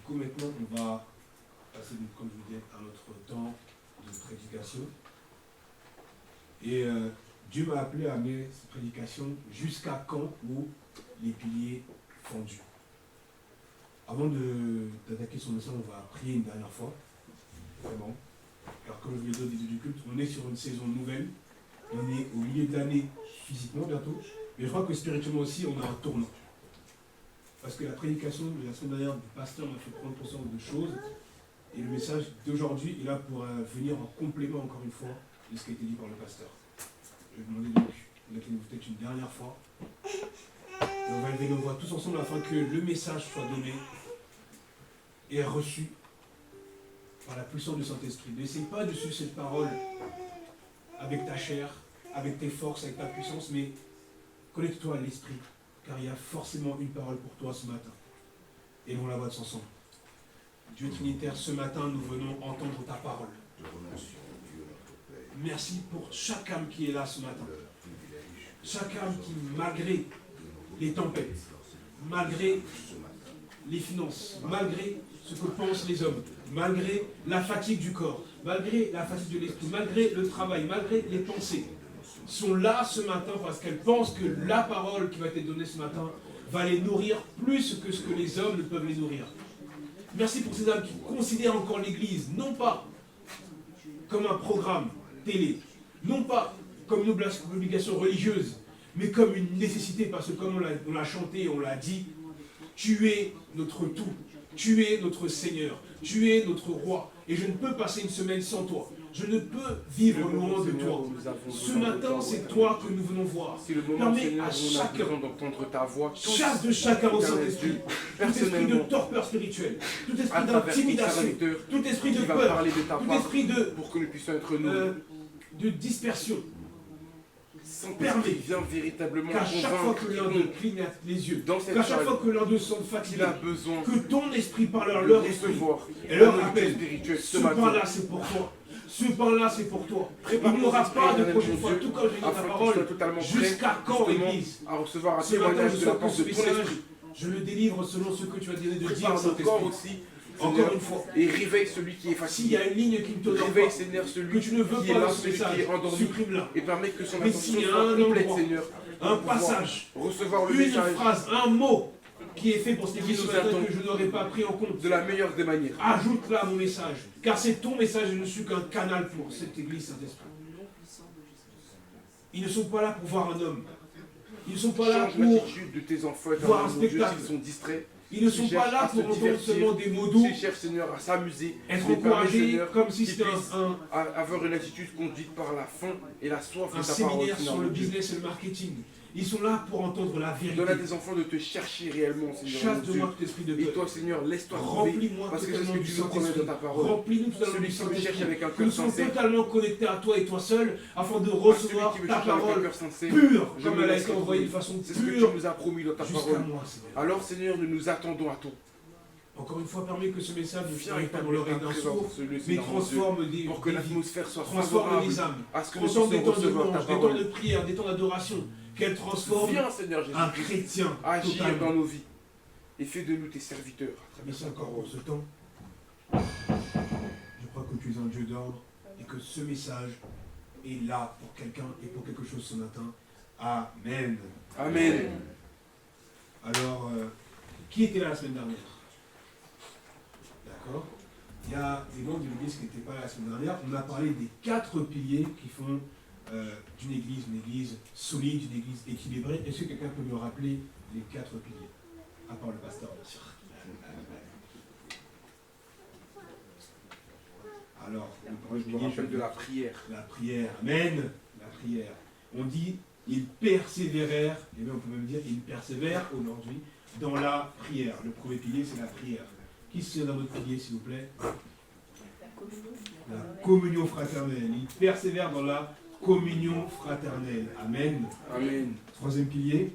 coup, maintenant, on va passer, comme je vous disais, à notre temps de prédication. Et Dieu m'a appelé à amener cette prédication jusqu'à quand où les piliers fondus. Avant d'attaquer son message, on va prier une dernière fois. Vraiment. Alors, comme je vous l'ai dit au début du culte, on est sur une saison nouvelle. On est au milieu de l'année physiquement bientôt. Mais je crois que spirituellement aussi, on a un tournant. Parce que la prédication de la semaine dernière du pasteur m'a fait prendre conscience de choses. Et le message d'aujourd'hui est là pour venir en complément, encore une fois, de ce qui a été dit par le pasteur. Je vais demander donc d'accueillir peut-être une dernière fois. Et on va lever nos voix tous ensemble afin que le message soit donné et reçu par la puissance du Saint-Esprit. N'essaye pas de suivre cette parole avec ta chair, avec tes forces, avec ta puissance, mais connecte-toi à l'Esprit, car il y a forcément une parole pour toi ce matin. Et on la voit tous ensemble. Dieu Trinitaire, ce matin, nous venons entendre ta parole. Merci pour chaque âme qui est là ce matin. Chaque âme qui, malgré les tempêtes, malgré les finances, malgré ce que pensent les hommes, malgré la fatigue du corps, malgré la fatigue de l'esprit, malgré le travail, malgré les pensées, sont là ce matin parce qu'elles pensent que la parole qui va être donnée ce matin va les nourrir plus que ce que les hommes ne peuvent les nourrir. Merci pour ces âmes qui considèrent encore l'Église, non pas comme un programme télé, non pas comme une obligation religieuse, mais comme une nécessité, parce que comme on l'a chanté, on l'a dit, tu es notre tout, tu es notre Seigneur, tu es notre Roi, et je ne peux passer une semaine sans toi. Je ne peux vivre loin de toi. Ce matin, c'est toi que nous venons voir. Permets à chacun d'entendre ta voix. Chasse de chacun au Saint-Esprit. Tout esprit de torpeur spirituelle, tout esprit d'intimidation, tout esprit de peur, tout esprit de, pour que nous puissions être de dispersion. Permet vient véritablement qu'à chaque fois que l'un d'eux clignote les yeux, qu'à chaque fois que l'un d'eux semble fatigué, que ton esprit par leur esprit et leur appel, ce pain-là c'est pour toi. Ce pain-là, c'est pour toi. Il n'y aura pas de prochaine fois, tout comme j'ai dit ta parole, jusqu'à quand, Église. À recevoir un Ce matin, témoignage je de la sens que part ce de ton message, esprit. je le délivre selon ce que tu as dit de dire, Saint-Esprit. aussi. Encore une fois. Et réveille celui qui est S'il fatigué. y a une ligne qui ne te donne Réveille, pas, Seigneur, celui que tu ne veux qui est pas là, dans ce celui qui message, est endormi. supprime-la. Et permet que son Mais attention s'il y a soit un complète, endroit, Seigneur. un passage, Recevoir le une message phrase, un mot qui est fait pour cette église nous ce matin attend que je n'aurais pas pris en compte. de la meilleure des manières. Ajoute-la à mon message, car c'est ton message, je ne suis qu'un canal pour cette église Saint-Esprit. Ils ne sont pas là pour voir un homme. Ils ne sont pas là Change pour l'attitude de tes enfants, voir un éternel, mon Dieu, spectacle. s'ils sont distraits. Ils ne sont pas là pour entendre seulement des mots doux, S'ils cherchent, Seigneur, à s'amuser, être mais permets, encouragés Seigneur, comme si qu'ils c'était puissent avoir une attitude conduite par la faim et la soif un de ta parole. séminaire sur le Dieu. business et le marketing. Ils sont là pour entendre la Donne à vérité. tes enfants de te chercher réellement, Seigneur. Chasse mon de Dieu. moi tout esprit de Et peur. toi, Seigneur, laisse-toi trouver. Remplis-moi Parce que c'est ce totalement que du tu nous promets Saint-Esprit. dans ta parole. Remplis-nous totalement Celui du qui me cherche Saint-Esprit. avec un Que cœur nous soyons sincère. totalement connectés à toi et toi seul, afin de Celui recevoir qui me ta cherche avec un parole cœur sincère. pure, Je comme me elle a laisse été envoyée de trouver. façon C'est ce que tu pure nous as promis dans ta jusqu'à parole. moi, Seigneur. Alors, Seigneur, nous nous attendons à toi. Encore une fois, permets que ce message ne Viens s'arrête pas dans établir l'oreille ta d'un présence sourd, dans ce lieu, mais Seigneur, mon Dieu, transforme des pour que vies, l'atmosphère soit transforme favorable les âmes, à ce que nous transforme des puissions temps de recevoir ta louange, des temps parole. de prière, des temps d'adoration, qu'elle transforme Viens, Seigneur Jésus, un chrétien agir dans totalement. nos vies et fais de nous tes serviteurs à travers Merci ta encore parole. pour ce temps. Je crois que tu es un Dieu d'ordre et que ce message est là pour quelqu'un et pour quelque chose ce matin. Amen. Amen. Alors, qui était là la semaine dernière? D'accord. Il y a des membres de l'église qui n'étaient pas là la semaine dernière. On a parlé des 4 piliers qui font d'une église une église solide, une église équilibrée. Est-ce que quelqu'un peut me rappeler les 4 piliers? À part le pasteur, bien sûr. Alors, le premier Je me pilier, rappelle de la prière. la prière. Amen. La prière. On dit, ils persévérèrent, et bien on peut même dire, ils persévèrent aujourd'hui dans la prière. Le premier pilier, c'est la prière. Qui se souvient d'un autre pilier, s'il vous plaît? La communion fraternelle. Ils persévèrent dans la communion fraternelle. Amen. Amen. Troisième pilier,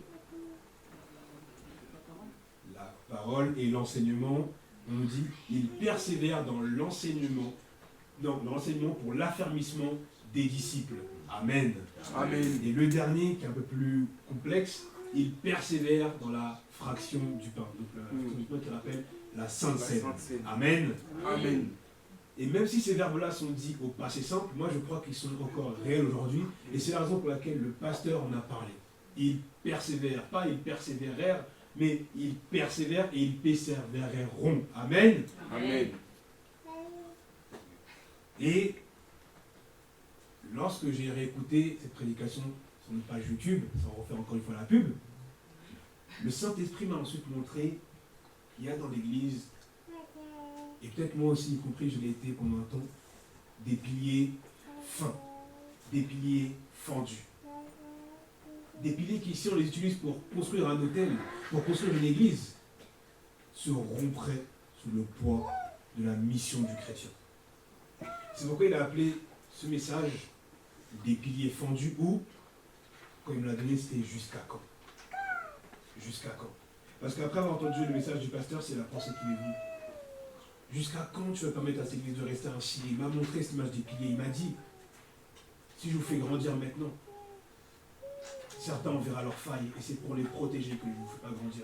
la parole et l'enseignement. On nous dit, ils persévèrent dans l'enseignement, dans l'enseignement pour l'affermissement des disciples. Amen. Amen. Et le dernier, qui est un peu plus complexe, il persévère dans la fraction du pain. Donc la fraction du pain qui rappelle la Sainte Seine. Amen. Amen. Et même si ces verbes-là sont dits au passé simple, moi je crois qu'ils sont encore réels aujourd'hui. Et c'est la raison pour laquelle le pasteur en a parlé. Ils persévèrent, pas ils persévérèrent, mais ils persévèrent et ils persévéreront. Amen. Amen. Et lorsque j'ai réécouté cette prédication sur une page YouTube, sans refaire encore une fois la pub, le Saint-Esprit m'a ensuite montré qu'il y a dans l'Église, et peut-être moi aussi y compris, je l'ai été pendant un temps, des piliers fins, des piliers fendus. Des piliers qui, si on les utilise pour construire un hôtel, pour construire une église, se rompraient sous le poids de la mission du chrétien. C'est pourquoi il a appelé ce message des piliers fendus ou, quand il me l'a donné, c'était jusqu'à quand. Jusqu'à quand. Parce qu'après avoir entendu le message du pasteur, c'est la pensée qui m'est venue. Jusqu'à quand tu vas permettre à cette église de rester ainsi? Il m'a montré cette image des piliers. Il m'a dit, si je vous fais grandir maintenant, certains on verra leurs failles et c'est pour les protéger que je ne vous fais pas grandir.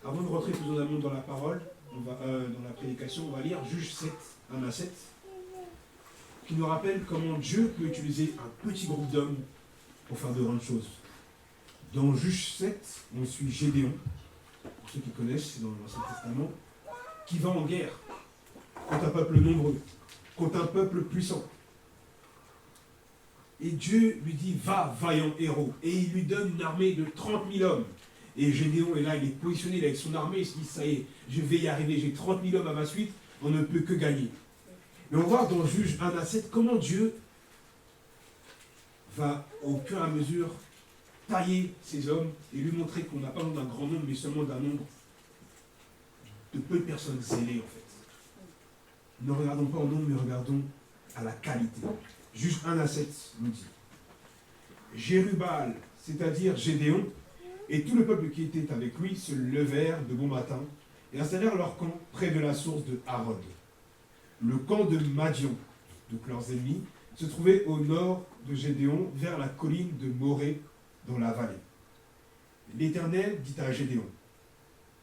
Avant de rentrer plus en amont dans la parole, dans la prédication, on va lire Juge 7, 1 à 7, qui nous rappelle comment Dieu peut utiliser un petit groupe d'hommes pour faire de grandes choses. Dans Juge 7, on suit Gédéon, pour ceux qui connaissent, c'est dans l'Ancien Testament, qui va en guerre contre un peuple nombreux, contre un peuple puissant. Et Dieu lui dit, va, vaillant héros. Et il lui donne une armée de 30 000 hommes. Et Gédéon est là, il est positionné avec son armée, il se dit, ça y est, je vais y arriver, j'ai 30 000 hommes à ma suite, on ne peut que gagner. Mais on va voir dans Juge 1 à 7 comment Dieu va, au fur et à mesure, tailler ces hommes et lui montrer qu'on n'a pas besoin d'un grand nombre, mais seulement d'un nombre de peu de personnes zélées, en fait. Ne regardons pas au nombre, mais regardons à la qualité. Juge 1 à 7 nous dit, Jérubal, c'est-à-dire Gédéon, et tout le peuple qui était avec lui se levèrent de bon matin et installèrent leur camp près de la source de Harod. Le camp de Madian, donc leurs ennemis, se trouvait au nord de Gédéon, vers la colline de Morée, dans la vallée. L'Éternel dit à Gédéon,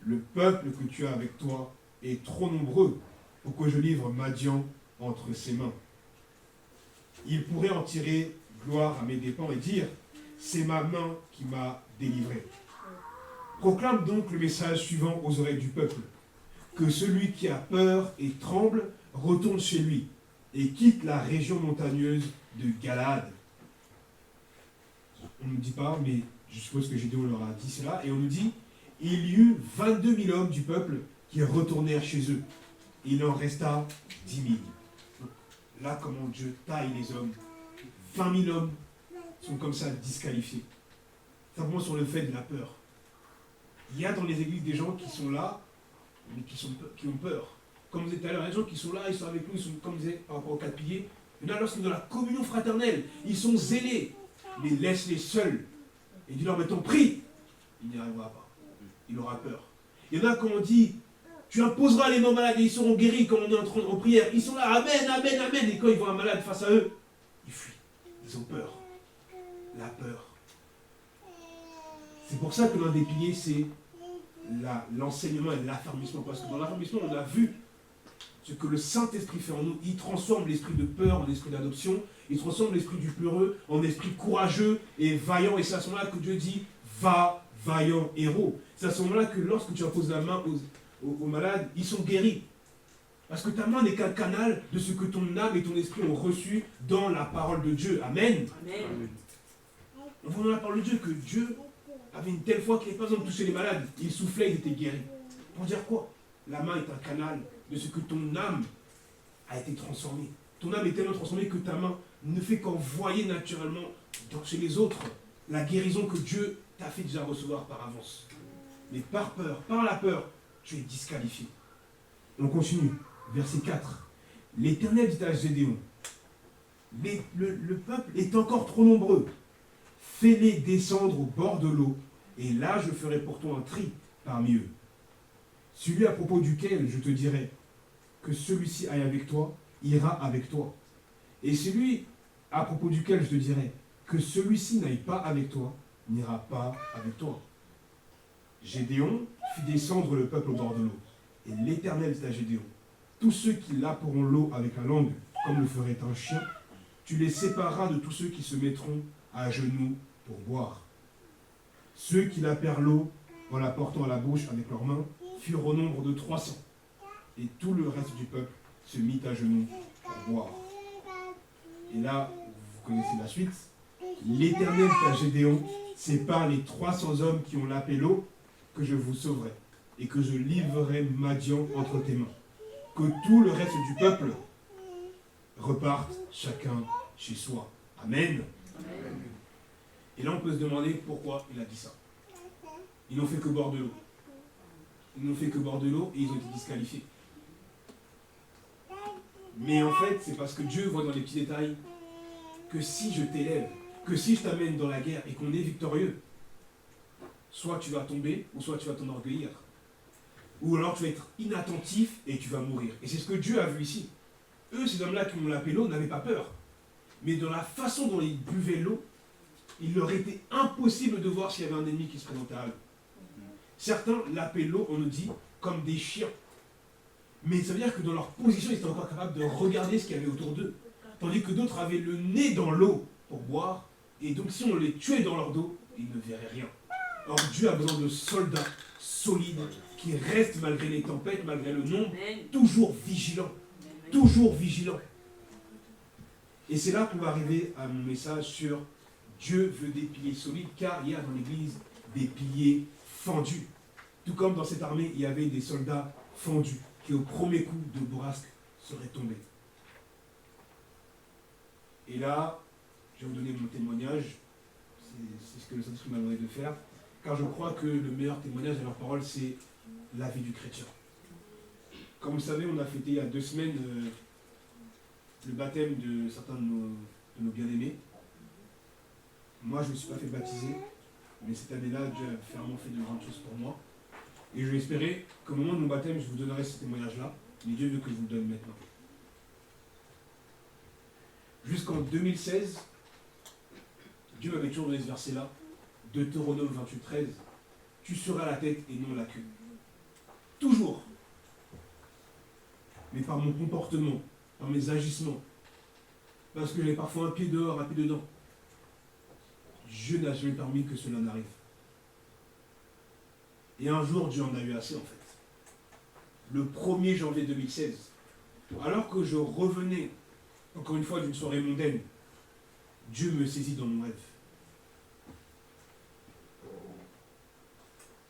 le peuple que tu as avec toi est trop nombreux pour que je livre Madian entre ses mains. Il pourrait en tirer gloire à mes dépens et dire, c'est ma main qui m'a délivré. Proclame donc le message suivant aux oreilles du peuple, que celui qui a peur et tremble retourne chez lui et quitte la région montagneuse de Galade. On ne nous dit pas, mais je suppose que Gédéon leur a dit cela, et on nous dit, il y eut 22 000 hommes du peuple qui retournèrent chez eux. Il en resta 10 000. Donc, là, comment Dieu taille les hommes. 20 000 hommes sont comme ça disqualifiés. Simplement sur le fait de la peur. Il y a dans les églises des gens qui sont là, mais qui ont peur. Comme vous disait tout à l'heure, il y a des gens qui sont là, ils sont avec nous, ils sont, comme disait par rapport aux 4 piliers. Il y en a lorsqu'ils sont dans la communion fraternelle, ils sont zélés, mais laisse-les seuls. Et dis-leur, mais ton prix, il n'y arrivera pas. Il aura peur. Il y en a quand on dit, tu imposeras les mains malades et ils seront guéris quand on est en prière. Ils sont là, amen, amen, amen. Et quand ils voient un malade face à eux, ils fuient. Ils ont peur. La peur. C'est pour ça que l'un des piliers, c'est l'enseignement et l'affermissement. Parce que dans l'affermissement, on a vu ce que le Saint-Esprit fait en nous. Il transforme l'esprit de peur en esprit d'adoption. Il transforme l'esprit du peureux en esprit courageux et vaillant. Et c'est à ce moment-là que Dieu dit, va, vaillant héros. C'est à ce moment-là que lorsque tu imposes la main aux malades, ils sont guéris. Parce que ta main n'est qu'un canal de ce que ton âme et ton esprit ont reçu dans la parole de Dieu. Amen. Amen. On voit dans la parole de Dieu que Dieu avait une telle foi qu'il n'avait pas besoin de toucher les malades. Il soufflait, il était guéri. Pour dire quoi? La main est un canal de ce que ton âme a été transformée. Ton âme est tellement transformée que ta main ne fait qu'envoyer naturellement chez les autres la guérison que Dieu t'a fait déjà recevoir par avance. Mais par peur, par la peur, tu es disqualifié. On continue. Verset 4. L'Éternel dit à Gédéon, le peuple est encore trop nombreux. Fais-les descendre au bord de l'eau, et là je ferai pour toi un tri parmi eux. Celui à propos duquel je te dirai que celui-ci aille avec toi, ira avec toi. Et celui à propos duquel je te dirai que celui-ci n'aille pas avec toi, n'ira pas avec toi. Gédéon fit descendre le peuple au bord de l'eau. Et l'Éternel dit à Gédéon, tous ceux qui laperont l'eau avec la langue, comme le ferait un chien, tu les sépareras de tous ceux qui se mettront à genoux pour boire. Ceux qui lapèrent l'eau en la portant à la bouche avec leurs mains furent au nombre de 300. Et tout le reste du peuple se mit à genoux pour boire. Et là, vous connaissez la suite. L'Éternel dit à Gédéon, c'est par les 300 hommes qui ont lapé l'eau que je vous sauverai et que je livrerai Madian entre tes mains. Que tout le reste du peuple reparte chacun chez soi. Amen. Amen. Et là, on peut se demander pourquoi il a dit ça. Ils n'ont fait que boire de l'eau. Ils n'ont fait que boire de l'eau et ils ont été disqualifiés. Mais en fait, c'est parce que Dieu voit dans les petits détails que si je t'élève, que si je t'amène dans la guerre et qu'on est victorieux, soit tu vas tomber, ou soit tu vas t'enorgueillir. Ou alors tu vas être inattentif et tu vas mourir. Et c'est ce que Dieu a vu ici. Eux, ces hommes-là qui ont lapé l'eau, n'avaient pas peur. Mais dans la façon dont ils buvaient l'eau, il leur était impossible de voir s'il y avait un ennemi qui se présentait à eux. Certains lapaient l'eau, on nous dit, comme des chiens. Mais ça veut dire que dans leur position, ils étaient encore capables de regarder ce qu'il y avait autour d'eux. Tandis que d'autres avaient le nez dans l'eau pour boire. Et donc si on les tuait dans leur dos, ils ne verraient rien. Or Dieu a besoin de soldats solides qui restent malgré les tempêtes, malgré le nombre, toujours vigilants. Toujours vigilants. Et c'est là qu'on va arriver à mon message sur Dieu veut des piliers solides, car il y a dans l'église des piliers fendus. Tout comme dans cette armée, il y avait des soldats fendus qui au premier coup de bourrasque seraient tombés. Et là, je vais vous donner mon témoignage. C'est ce que le Saint-Esprit m'a demandé de faire. Car je crois que le meilleur témoignage de leur parole, c'est la vie du chrétien. Comme vous le savez, on a fêté il y a 2 semaines le baptême de certains de nos bien-aimés. Moi, je ne me suis pas fait baptiser, mais cette année-là, Dieu a vraiment fait de grandes choses pour moi. Et je vais espérer qu'au moment de mon baptême, je vous donnerai ce témoignage-là, mais Dieu veut que je vous le donne maintenant. Jusqu'en 2016, Dieu m'avait toujours donné ce verset-là, Deutéronome 28:13, tu seras la tête et non la queue. Toujours. Mais par mon comportement, par mes agissements, parce que j'avais parfois un pied dehors, un pied dedans, Dieu n'a jamais permis que cela n'arrive. Et un jour, Dieu en a eu assez en fait. Le 1er janvier 2016, alors que je revenais, encore une fois, d'une soirée mondaine, Dieu me saisit dans mon rêve.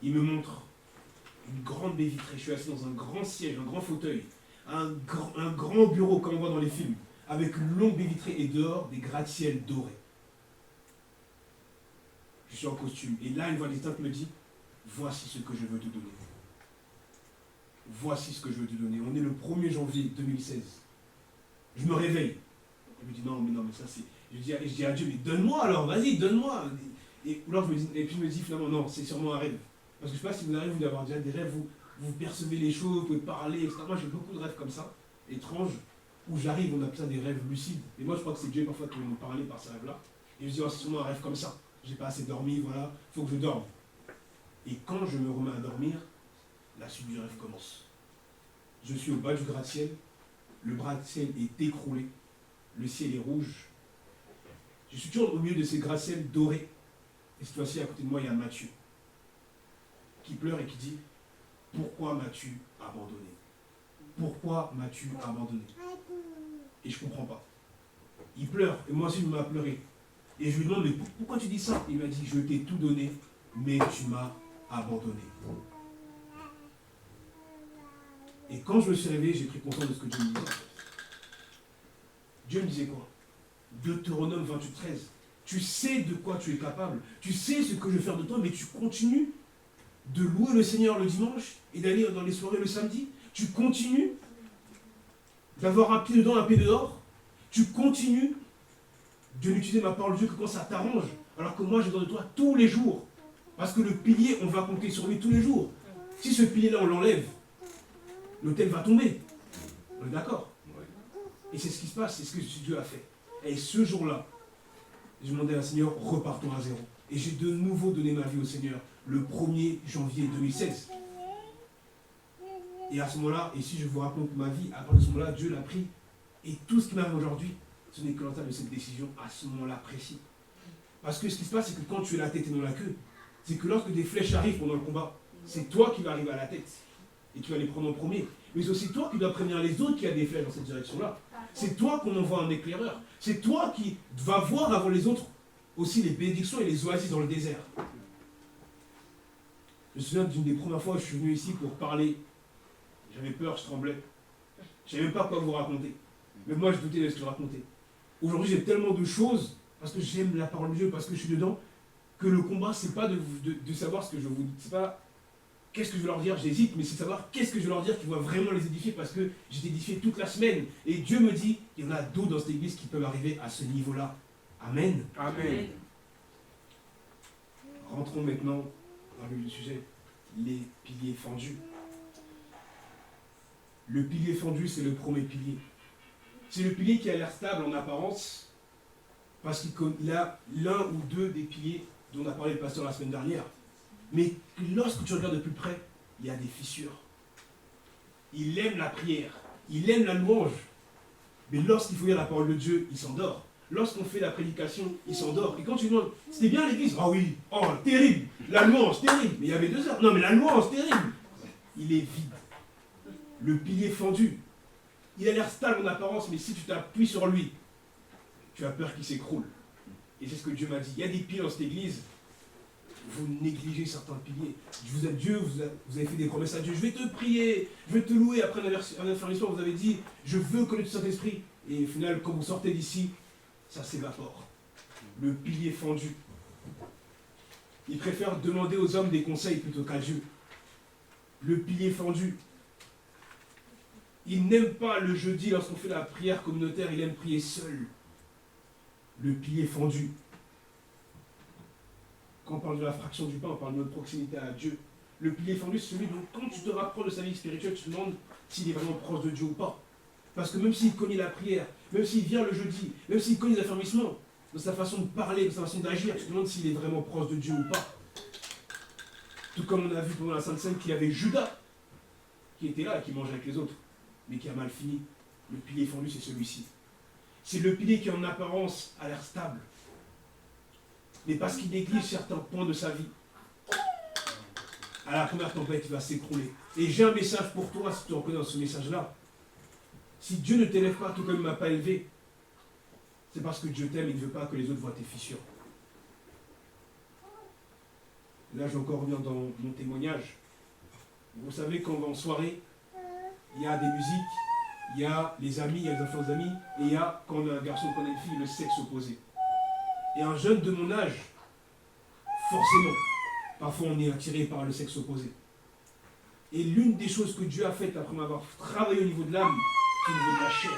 Il me montre une grande baie vitrée. Je suis assis dans un grand siège, un grand fauteuil, un grand bureau comme on voit dans les films, avec une longue baie vitrée et dehors des gratte-ciels dorés. Je suis en costume. Et là, une voix distincte me dit, voici ce que je veux te donner. Voici ce que je veux te donner. On est le 1er janvier 2016. Je me réveille. Je me dis, non, mais ça c'est... Je dis à Dieu, mais donne-moi alors, vas-y, donne-moi. Et puis je me dis finalement, non, c'est sûrement un rêve. Parce que je ne sais pas si vous arrivez à avoir déjà des rêves, vous percevez les choses, vous pouvez parler, etc. Moi j'ai beaucoup de rêves comme ça, étranges, où j'arrive, on appelle ça des rêves lucides. Et moi je crois que c'est Dieu parfois qui me parlait par ces rêves-là. Et je dis, oh, c'est sûrement un rêve comme ça. J'ai pas assez dormi, voilà, il faut que je dorme. Et quand je me remets à dormir, la suite du rêve commence. Je suis au bas du gratte-ciel, le gratte-ciel est écroulé, le ciel est rouge. Je suis toujours au milieu de ces gratte-ciels dorés. Et cette fois-ci, à côté de moi, il y a Matthieu, qui pleure et qui dit, pourquoi m'as-tu abandonné? Pourquoi m'as-tu abandonné? Et je ne comprends pas. Il pleure, et moi aussi je me mets à pleurer. Et je lui demande, mais pourquoi tu dis ça? Il m'a dit, je t'ai tout donné, mais tu m'as abandonné. Et quand je me suis réveillé, j'ai pris conscience de ce que Dieu me disait. Dieu me disait quoi? Deutéronome 28:13. Tu sais de quoi tu es capable, tu sais ce que je vais faire de toi, mais tu continues de louer le Seigneur le dimanche et d'aller dans les soirées le samedi. Tu continues d'avoir un pied dedans, un pied dehors. Tu continues de n'utiliser ma parole de Dieu que quand ça t'arrange, alors que moi j'ai besoin de toi tous les jours. Parce que le pilier, on va compter sur lui tous les jours. Si ce pilier-là, on l'enlève, l'autel va tomber. On est d'accord? Et c'est ce qui se passe, c'est ce que Dieu a fait. Et ce jour-là, j'ai demandé à un Seigneur, repartons à zéro. Et j'ai de nouveau donné ma vie au Seigneur le 1er janvier 2016. Et à ce moment-là, et si je vous raconte ma vie, à partir de ce moment-là, Dieu l'a pris. Et tout ce qui m'arrive aujourd'hui, ce n'est que l'entame de cette décision à ce moment-là précis. Parce que ce qui se passe, c'est que quand tu es la tête et non la queue, c'est que lorsque des flèches arrivent pendant le combat, c'est toi qui vas arriver à la tête. Et tu vas les prendre en premier. Mais c'est aussi toi qui dois prévenir les autres qu'il y a des flèches dans cette direction-là. C'est toi qu'on envoie un éclaireur. C'est toi qui vas voir avant les autres aussi les bénédictions et les oasis dans le désert. Je me souviens d'une des premières fois où je suis venu ici pour parler. J'avais peur, je tremblais. Je ne savais même pas quoi vous raconter. Mais moi, je doutais de ce que je racontais. Aujourd'hui, j'ai tellement de choses, parce que j'aime la parole de Dieu, parce que je suis dedans, que le combat, c'est pas de savoir ce que je vous dis. C'est pas qu'est-ce que je vais leur dire, j'hésite, mais c'est savoir qu'est-ce que je vais leur dire qui va vraiment les édifier, parce que j'étais édifié toute la semaine. Et Dieu me dit, il y en a d'autres dans cette église qui peuvent arriver à ce niveau-là. Amen. Amen. Rentrons maintenant dans le vif du sujet, les piliers fendus. Le pilier fendu, c'est le premier pilier. C'est le pilier qui a l'air stable en apparence, parce qu'il a l'un ou deux des piliers dont on a parlé le pasteur la semaine dernière. Mais lorsque tu regardes de plus près, il y a des fissures. Il aime la prière, il aime la louange. Mais lorsqu'il faut lire la parole de Dieu, il s'endort. Lorsqu'on fait la prédication, il s'endort. Et quand tu demandes, c'était bien l'église? Ah oui, oh, terrible. La louange, terrible. Mais il y avait 2 heures. Non, mais la louange, terrible. Il est vide. Le pilier fendu. Il a l'air stable en apparence, mais si tu t'appuies sur lui, tu as peur qu'il s'écroule. Et c'est ce que Dieu m'a dit. Il y a des piliers dans cette église. Vous négligez certains piliers. Dieu vous avez fait des promesses à Dieu. Je vais te prier, je vais te louer. Après un affermissement, vous avez dit, je veux connaître le Saint-Esprit. Et au final, quand vous sortez d'ici, ça s'évapore. Le pilier fendu. Il préfère demander aux hommes des conseils plutôt qu'à Dieu. Le pilier fendu. Il n'aime pas le jeudi lorsqu'on fait la prière communautaire, il aime prier seul. Le pilier fendu. Quand on parle de la fraction du pain, on parle de notre proximité à Dieu. Le pilier fendu, c'est celui dont quand tu te rapproches de sa vie spirituelle, tu te demandes s'il est vraiment proche de Dieu ou pas. Parce que même s'il connaît la prière, même s'il vient le jeudi, même s'il connaît les affermissements, de sa façon de parler, de sa façon d'agir, tu te demandes s'il est vraiment proche de Dieu ou pas. Tout comme on a vu pendant la Sainte Seine qu'il y avait Judas qui était là et qui mangeait avec les autres, mais qui a mal fini. Le pilier fendu, c'est celui-ci. C'est le pilier qui en apparence a l'air stable, mais parce qu'il néglige certains points de sa vie, à la première tempête, il va s'écrouler. Et j'ai un message pour toi, si tu reconnais dans ce message-là. Si Dieu ne t'élève pas tout comme il ne m'a pas élevé, c'est parce que Dieu t'aime et il ne veut pas que les autres voient tes fissures. Là, je vais encore revenir dans mon témoignage. Vous savez, quand on va en soirée, il y a des musiques, il y a les amis, il y a les influences d'amis, et il y a, quand on a un garçon, quand on a une fille, le sexe opposé. Et un jeune de mon âge, forcément, parfois on est attiré par le sexe opposé. Et l'une des choses que Dieu a faites après m'avoir travaillé au niveau de l'âme, c'est au niveau de la chair.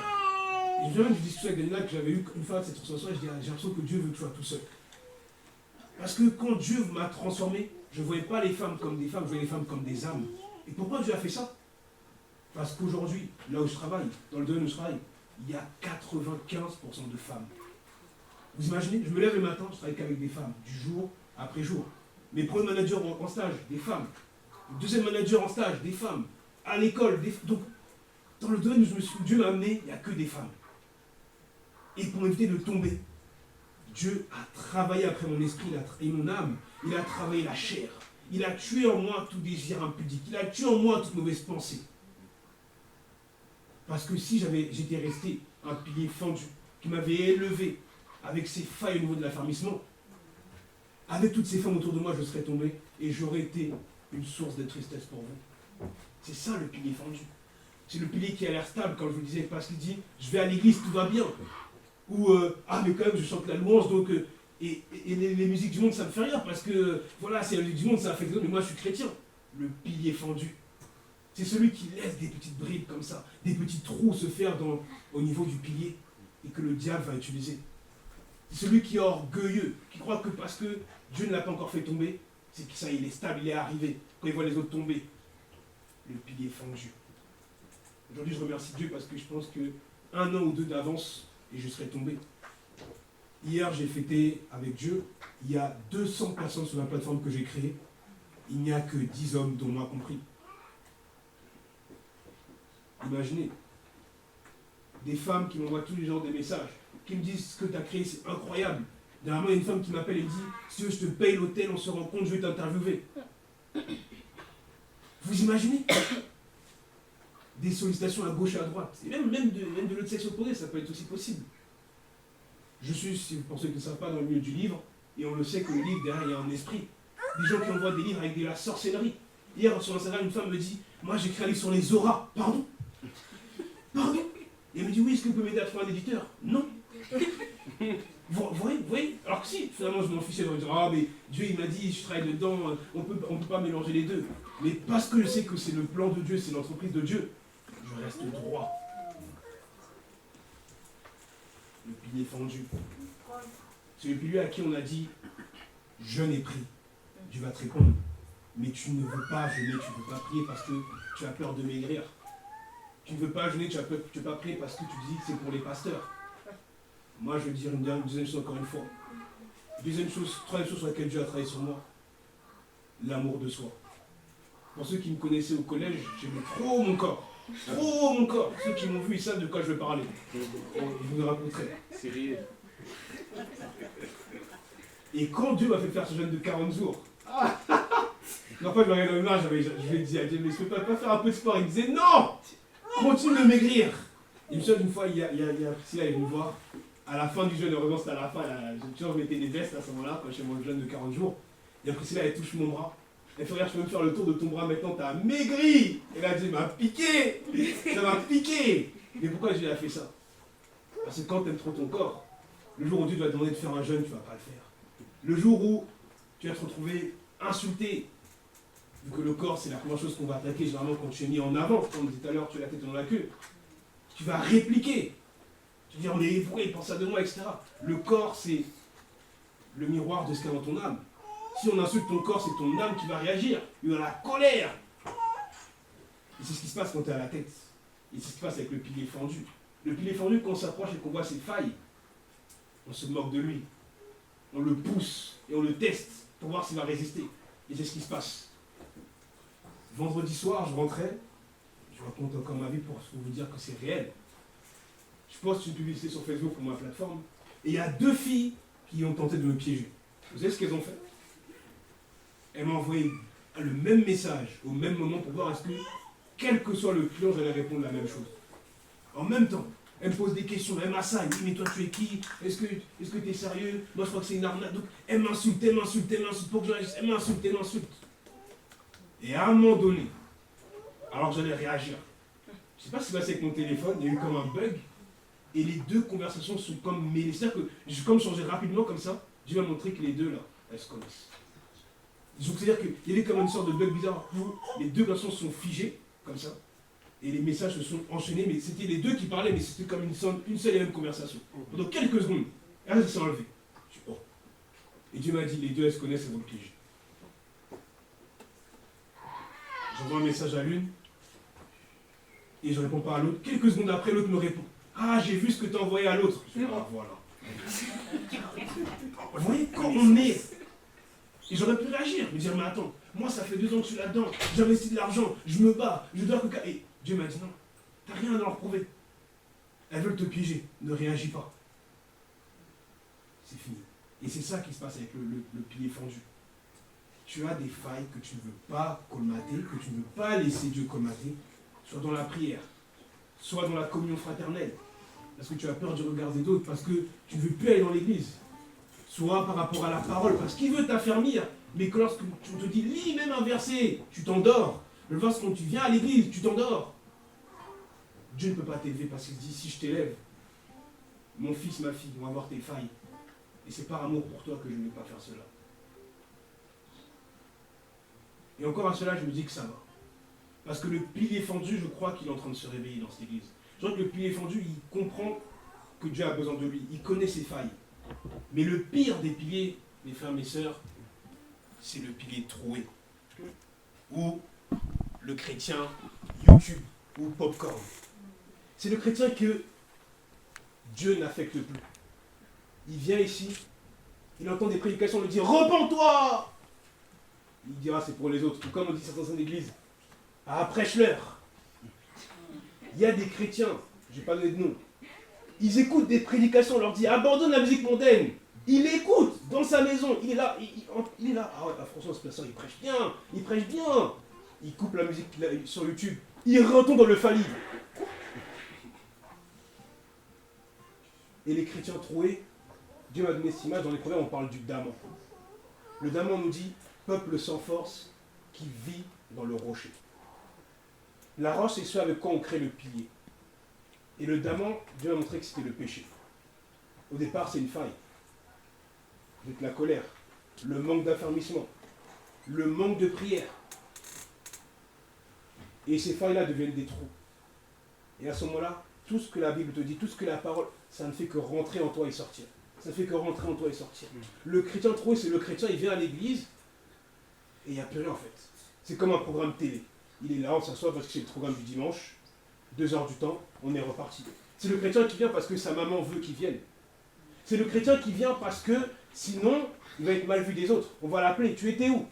Et je viens d'une discussion avec Daniela que j'avais eu une fois de cette transformation, et je dis, j'ai l'impression que Dieu veut que je sois tout seul. Parce que quand Dieu m'a transformé, je ne voyais pas les femmes comme des femmes, je voyais les femmes comme des âmes. Et pourquoi Dieu a fait ça? Parce qu'aujourd'hui, là où je travaille, dans le domaine où je travaille, il y a 95% de femmes. Vous imaginez, je me lève le matin, je travaille qu'avec des femmes, du jour après jour. Mes premiers managers en stage, des femmes. Le deuxième manager en stage, des femmes. À l'école, des femmes. Donc, dans le domaine où Dieu m'a amené, il n'y a que des femmes. Et pour m'éviter de tomber, Dieu a travaillé après mon esprit et mon âme. Il a travaillé la chair. Il a tué en moi tout désir impudique. Il a tué en moi toute mauvaise pensée. Parce que si j'étais resté un pilier fendu, qui m'avait élevé avec ses failles au niveau de l'affermissement, avec toutes ces femmes autour de moi, je serais tombé et j'aurais été une source de tristesse pour vous. C'est ça le pilier fendu. C'est le pilier qui a l'air stable, quand je vous disais, parce qu'il dit, je vais à l'église, tout va bien. Ou, mais quand même, je chante la louange, donc, et les musiques du monde, ça me fait rien, parce que, voilà, c'est la musique du monde, ça affecte les autres, mais moi, je suis chrétien. Le pilier fendu. C'est celui qui laisse des petites bribes comme ça, des petits trous se faire au niveau du pilier, et que le diable va utiliser. C'est celui qui est orgueilleux, qui croit que parce que Dieu ne l'a pas encore fait tomber, c'est que ça, il est stable, il est arrivé. Quand il voit les autres tomber, le pilier fendu. Aujourd'hui, je remercie Dieu parce que je pense que 1 an ou 2 d'avance, et je serais tombé. Hier, j'ai fêté avec Dieu. Il y a 200 personnes sur la plateforme que j'ai créée. Il n'y a que 10 hommes, dont moi compris. Imaginez. Des femmes qui m'envoient tous les jours des messages, qui me disent ce que tu as créé, c'est incroyable. Dernièrement, il y a une femme qui m'appelle et me dit, si tu veux, je te paye l'hôtel, on se rencontre, je vais t'interviewer. Vous imaginez? Des sollicitations à gauche et à droite. Et même de l'autre sexe opposé, ça peut être aussi possible. Je suis, pour ceux qui ne savent pas, dans le milieu du livre, et on le sait que le livre, derrière, il y a un esprit. Des gens qui envoient des livres avec de la sorcellerie. Hier, sur Instagram, une femme me dit, moi j'ai écrit un livre sur les auras. Pardon? Pardon? Et elle me dit, oui, est-ce que vous pouvez m'aider à trouver un éditeur? Non. Vous voyez? Alors que si, finalement, je m'en fichais de dire, ah, mais Dieu, il m'a dit, je travaille dedans, on peut pas mélanger les deux. Mais parce que je sais que c'est le plan de Dieu, c'est l'entreprise de Dieu, je reste droit. Le pilier fendu. C'est le pilier à qui on a dit, jeûne et prie. Dieu va te répondre. Mais tu ne veux pas jeûner, tu ne veux pas prier parce que tu as peur de maigrir. Tu ne veux pas jeûner, tu ne veux pas prier parce que tu dis que c'est pour les pasteurs. Moi, je vais dire une deuxième chose encore une fois. Troisième chose sur laquelle Dieu a travaillé sur moi. L'amour de soi. Pour ceux qui me connaissaient au collège, j'aimais trop mon corps. Trop mon corps. Ceux qui m'ont vu, ils savent de quoi je vais parler. Je vous le raconterai. C'est réel. Et quand Dieu m'a fait faire ce jeûne de 40 jours, une fois je me regardais dans le miroir, je lui ai dit à Dieu, mais je ne peux pas faire un peu de sport. Il me disait, non, continue de maigrir. Et une seule une fois, il y a Priscilla, elle est venue me voir. À la fin du jeûne, heureusement c'était à la fin, je mettais des vestes à ce moment-là, quand je fais mon jeûne de 40 jours. Et Priscilla, elle touche mon bras. Elle fait, regarde, je peux même faire le tour de ton bras maintenant, t'as maigri. Et là, Dieu m'a piqué. Ça m'a piqué. Mais pourquoi Dieu a fait ça? Parce que quand tu aimes trop ton corps, le jour où Dieu va te demander de faire un jeûne, tu ne vas pas le faire. Le jour où tu vas te retrouver insulté, vu que le corps, c'est la première chose qu'on va attaquer, généralement quand tu es mis en avant, comme on dit tout à l'heure, tu as la tête dans la queue, tu vas répliquer. Tu vas dire, mais pourquoi il pense ça de moi, etc. Le corps, c'est le miroir de ce qu'il y a dans ton âme. Si on insulte ton corps, c'est ton âme qui va réagir. Il y aura la colère. Et c'est ce qui se passe quand tu es à la tête. Et c'est ce qui se passe avec le pilier fendu. Le pilier fendu, quand on s'approche et qu'on voit ses failles, on se moque de lui. On le pousse et on le teste pour voir s'il va résister. Et c'est ce qui se passe. Vendredi soir, je rentrais. Je raconte encore ma vie pour vous dire que c'est réel. Je poste une publicité sur Facebook pour ma plateforme. Et il y a 2 filles qui ont tenté de me piéger. Vous savez ce qu'elles ont fait? Elles m'ont envoyé le même message au même moment pour voir est-ce que, quel que soit le client, j'allais répondre la même chose. En même temps, elles me posent des questions, elles m'assaillent. Oui, mais toi tu es qui? Est-ce que tu es sérieux? Moi je crois que c'est une arnaque. Donc elles m'insultent, pour que je réagisse. Elles m'insultent. Et à un moment donné, alors que j'allais réagir, je ne sais pas ce qui s'est passé avec mon téléphone, il y a eu comme un bug. Et les 2 conversations sont comme mêlées. C'est-à-dire que j'ai comme changé rapidement comme ça. Dieu m'a montré que les 2 là, elles se connaissent. Donc c'est-à-dire qu'il y avait comme une sorte de bug bizarre où les 2 versions sont figées, comme ça. Et les messages se sont enchaînés, mais c'était les 2 qui parlaient, mais c'était comme une seule et même conversation. Pendant quelques secondes, elles se sont enlevées. Je dis, oh. Et Dieu m'a dit, les 2 elles se connaissent, elles vont le piéger. J'envoie un message à l'une, et je ne réponds pas à l'autre. Quelques secondes après, l'autre me répond. Ah, j'ai vu ce que tu as envoyé à l'autre. Je dis, ah, voilà. Vous voyez, quand on est... Et j'aurais pu réagir, me dire, mais attends, moi ça fait 2 ans que je suis là-dedans, j'investis de l'argent, je me bats, je dois que... Et Dieu m'a dit, non, t'as rien à leur prouver. Elles veulent te piéger, ne réagis pas. C'est fini. Et c'est ça qui se passe avec le pilier fendu. Tu as des failles que tu ne veux pas colmater, que tu ne veux pas laisser Dieu colmater, soit dans la prière, soit dans la communion fraternelle, parce que tu as peur du regard des autres, parce que tu ne veux plus aller dans l'église, soit par rapport à la parole, parce qu'il veut t'affermir, mais que lorsque tu te dis, lis même un verset, tu t'endors. Mais lorsque tu viens à l'église, tu t'endors. Dieu ne peut pas t'élever parce qu'il dit, si je t'élève, mon fils, ma fille vont avoir tes failles. Et c'est par amour pour toi que je ne vais pas faire cela. Et encore à cela, je me dis que ça va. Parce que le pilier fendu, je crois qu'il est en train de se réveiller dans cette église. Je crois que le pilier fendu, il comprend que Dieu a besoin de lui. Il connaît ses failles. Mais le pire des piliers, mes frères, mes sœurs, c'est le pilier troué. Ou le chrétien YouTube ou Popcorn. C'est le chrétien que Dieu n'affecte plus. il vient ici, il entend des prédications, on lui dit « Repends-toi !» Il dira « C'est pour les autres ». Ou comme on dit certaines églises, « Ah, prêche-leur !» Il y a des chrétiens, je ne vais pas donner de nom, ils écoutent des prédications, on leur dit « Abandonne la musique mondaine !» Il écoute dans sa maison, il est là, il est là. Ah ouais, François, ce personne, il prêche bien, il prêche bien. Il coupe la musique sur YouTube, il retourne dans le falide. Et les chrétiens troués, Dieu m'a donné cette image, dans les proverbes on parle du daman. Le daman nous dit, peuple sans force qui vit dans le rocher. La roche, c'est ce avec quoi on crée le pilier. Et le daman, Dieu m'a montré que c'était le péché. Au départ, c'est une faille. Avec la colère, le manque d'affermissement, le manque de prière. Et ces failles-là deviennent des trous. Et à ce moment-là, tout ce que la Bible te dit, tout ce que la parole, ça ne fait que rentrer en toi et sortir. Ça ne fait que rentrer en toi et sortir. Le chrétien troué, c'est le chrétien, il vient à l'église, et il n'y a plus rien en fait. C'est comme un programme télé. Il est là, on s'assoit parce que c'est le programme du dimanche, 2 heures du temps, on est reparti. C'est le chrétien qui vient parce que sa maman veut qu'il vienne. C'est le chrétien qui vient parce que, sinon, il va être mal vu des autres. On va l'appeler, tu étais où?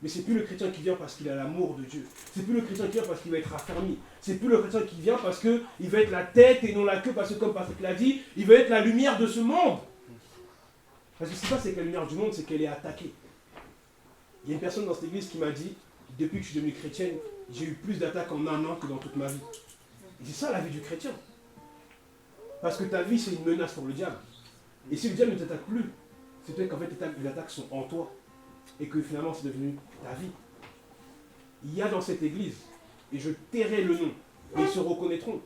Mais c'est plus le chrétien qui vient parce qu'il a l'amour de Dieu. C'est plus le chrétien qui vient parce qu'il va être affermi. C'est plus le chrétien qui vient parce qu'il va être la tête et non la queue, parce que comme Patrick l'a dit, il va être la lumière de ce monde. Parce que ce qui se passe, c'est que la lumière du monde, c'est qu'elle est attaquée. Il y a une personne dans cette église qui m'a dit, depuis que je suis devenu chrétienne, j'ai eu plus d'attaques en un an que dans toute ma vie. Et c'est ça la vie du chrétien. Parce que ta vie, c'est une menace pour le diable. Et si le diable ne t'attaque plus, c'est peut-être qu'en fait les attaques sont en toi. Et que finalement c'est devenu ta vie. Il y a dans cette église, et je tairai le nom, et ils se reconnaîtront.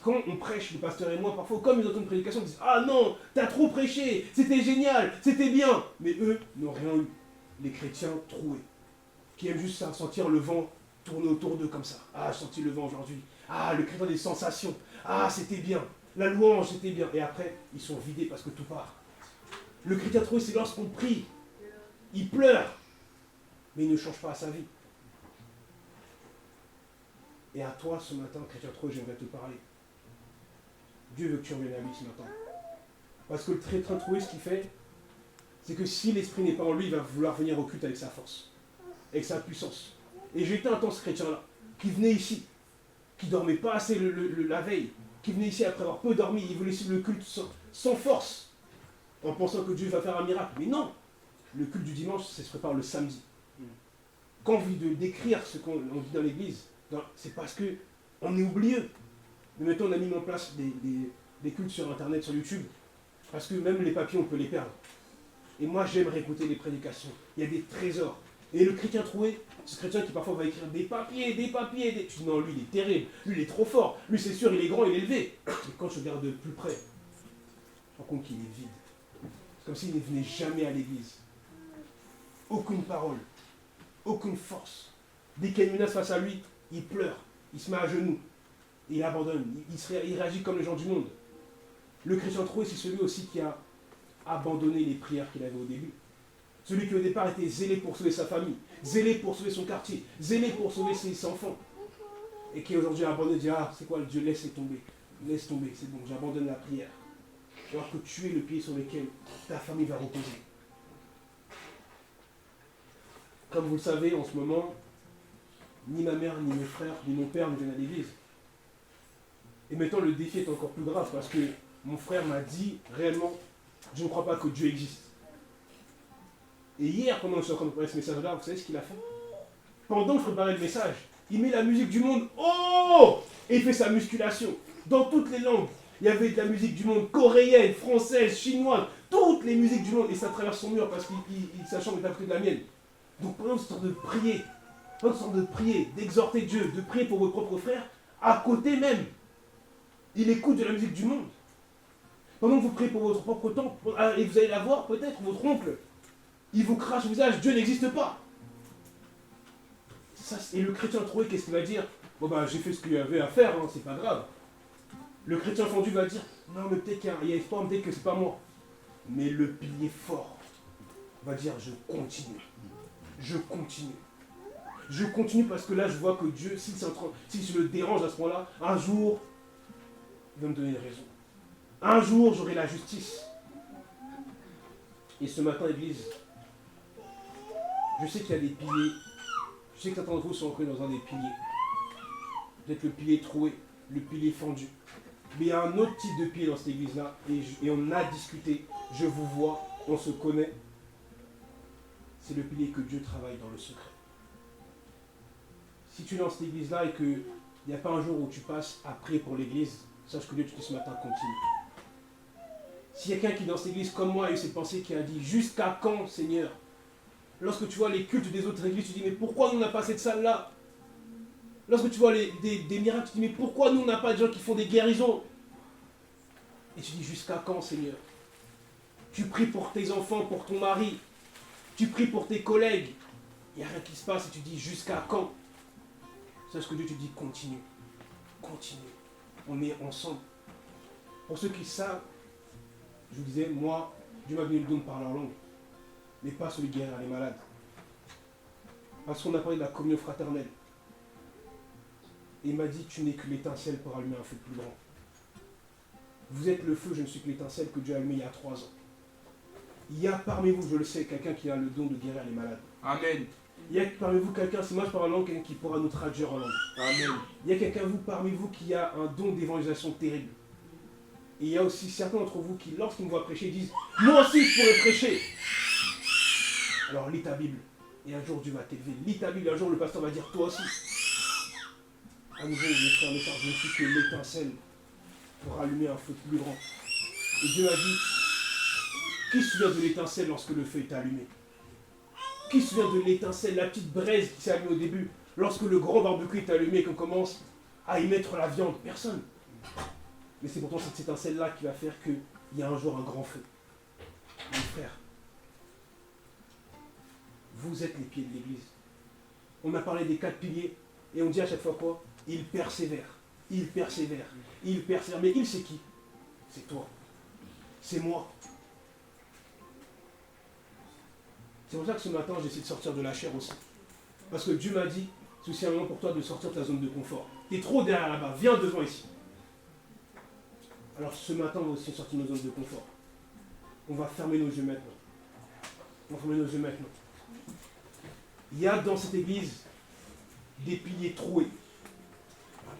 Quand on prêche, le pasteur et moi, parfois, comme ils entendent une prédication, ils disent « Ah non, t'as trop prêché, c'était génial, c'était bien !» Mais eux n'ont rien eu. Les chrétiens troués, qui aiment juste sentir le vent tourner autour d'eux comme ça. « Ah, j'ai senti le vent aujourd'hui. Ah, le chrétien des sensations. Ah, c'était bien. La louange, c'était bien. » Et après, ils sont vidés parce que tout part. Le chrétien troué, c'est lorsqu'on prie. Il pleure, mais il ne change pas sa vie. Et à toi, ce matin, chrétien troué, j'aimerais te parler. Dieu veut que tu reviennes à lui ce matin. Parce que le chrétien troué, ce qu'il fait, c'est que si l'esprit n'est pas en lui, il va vouloir venir au culte avec sa force, avec sa puissance. Et j'ai été un temps ce chrétien-là, qui venait ici, qui ne dormait pas assez la veille, qui venait ici après avoir peu dormi, il voulait suivre le culte sans force, en pensant que Dieu va faire un miracle. Mais non, le culte du dimanche, ça se prépare le samedi. Quand on vit de décrire ce qu'on dit dans l'église, c'est parce qu'on est oublieux. Mais maintenant, on a mis en place des cultes sur Internet, sur YouTube, parce que même les papiers, on peut les perdre. Et moi, j'aimerais écouter les prédications. Il y a des trésors. Et le chrétien troué, ce chrétien qui parfois va écrire des papiers. Tu dis non, lui, il est terrible. Lui, il est trop fort. Lui, c'est sûr, il est grand, il est élevé. Mais quand je regarde de plus près, je me rends compte qu'il est vide. C'est comme s'il ne venait jamais à l'église. Aucune parole. Aucune force. Dès qu'il y a une menace face à lui, il pleure. Il se met à genoux. Il abandonne. Il réagit comme les gens du monde. Le chrétien troué, c'est celui aussi qui a abandonné les prières qu'il avait au début. Celui qui au départ était zélé pour sauver sa famille, zélé pour sauver son quartier, zélé pour sauver ses enfants. Et qui aujourd'hui a abandonné et dit « Ah, c'est quoi, Dieu, laisse tomber, c'est bon, j'abandonne la prière. » Alors que tu es le pied sur lequel ta famille va reposer. Comme vous le savez, en ce moment, ni ma mère, ni mes frères, ni mon père ne viennent à l'église. Et maintenant, le défi est encore plus grave parce que mon frère m'a dit réellement, je ne crois pas que Dieu existe. Et hier, pendant que je suis en train de préparer ce message-là, vous savez ce qu'il a fait? Pendant que je préparais le message, il met la musique du monde, oh! Et il fait sa musculation. Dans toutes les langues. Il y avait de la musique du monde coréenne, française, chinoise, toutes les musiques du monde. Et ça traverse son mur parce que sa chambre est à côté de la mienne. Donc pendant ce temps de prier, d'exhorter Dieu, de prier pour vos propres frères, à côté même, il écoute de la musique du monde. Pendant que vous priez pour votre propre temps, et vous allez la voir peut-être, votre oncle, il vous crache au visage, Dieu n'existe pas. Ça, et le chrétien troué, qu'est-ce qu'il va dire? Bon ben j'ai fait ce qu'il y avait à faire, hein, c'est pas grave. Le chrétien fendu va dire, non mais peut-être qu'il y a espoir, peut-être que c'est pas moi. Mais le pilier fort va dire, je continue. Je continue. Je continue parce que là je vois que Dieu, si je le dérange à ce moment-là, un jour, il va me donner une raison. Un jour, j'aurai la justice. Et ce matin, Église, je sais qu'il y a des piliers. Je sais que certains d'entre vous sont entrés dans un des piliers. Peut-être le pilier troué, le pilier fendu. Mais il y a un autre type de pilier dans cette église-là. Et on a discuté. Je vous vois, on se connaît. C'est le pilier que Dieu travaille dans le secret. Si tu es dans cette église-là et qu'il n'y a pas un jour où tu passes à prier pour l'église, sache que Dieu te dit ce matin, continue. S'il y a quelqu'un qui dans cette église comme moi a eu cette pensée qui a dit jusqu'à quand, Seigneur? Lorsque tu vois les cultes des autres églises, tu dis mais pourquoi nous on n'a pas cette salle-là? Lorsque tu vois des miracles, tu dis mais pourquoi nous on n'a pas de gens qui font des guérisons? Et tu dis jusqu'à quand, Seigneur? Tu pries pour tes enfants, pour ton mari, tu pries pour tes collègues, il n'y a rien qui se passe et tu dis jusqu'à quand? Sache que Dieu te dit continue, continue, on est ensemble. Pour ceux qui savent, je vous disais, moi, Dieu m'a donné le don de parler en langue, mais pas celui de guérir les malades. Parce qu'on a parlé de la communion fraternelle. Et il m'a dit, tu n'es que l'étincelle pour allumer un feu plus grand. Vous êtes le feu, je ne suis que l'étincelle que Dieu a allumé il y a 3 ans. Il y a parmi vous, je le sais, quelqu'un qui a le don de guérir les malades. Amen. Il y a parmi vous quelqu'un, si moi je parle en langue, quelqu'un qui pourra nous traduire en langue. Amen. Il y a quelqu'un parmi vous qui a un don d'évangélisation terrible. Et il y a aussi certains d'entre vous qui, lorsqu'ils me voient prêcher, disent « Moi aussi, je pourrais prêcher !» Alors lis ta Bible. Et un jour, Dieu va t'élever. Lis ta Bible, et un jour, le pasteur va dire « Toi aussi !» À nouveau, mes frères, mes sœurs, je ne suis que l'étincelle pour allumer un feu plus grand. Et Dieu a dit « Qui se souvient de l'étincelle lorsque le feu est allumé? Qui se souvient de l'étincelle, la petite braise qui s'est allumée au début, lorsque le grand barbecue est allumé et qu'on commence à y mettre la viande? Personne. Mais c'est pourtant cette étincelle-là qui va faire qu'il y a un jour un grand feu. Mes frères, vous êtes les pieds de l'église. On a parlé des 4 piliers et on dit à chaque fois quoi? Il persévère, il persévère, il persévère. Mais il c'est qui? C'est toi. C'est moi. C'est pour ça que ce matin, j'essaie de sortir de la chair aussi. Parce que Dieu m'a dit, c'est aussi un moment pour toi de sortir de ta zone de confort. Tu es trop derrière là-bas, viens devant ici. Alors ce matin, on va aussi sortir de nos zones de confort. On va fermer nos yeux maintenant. On va fermer nos yeux maintenant. Il y a dans cette église des piliers troués.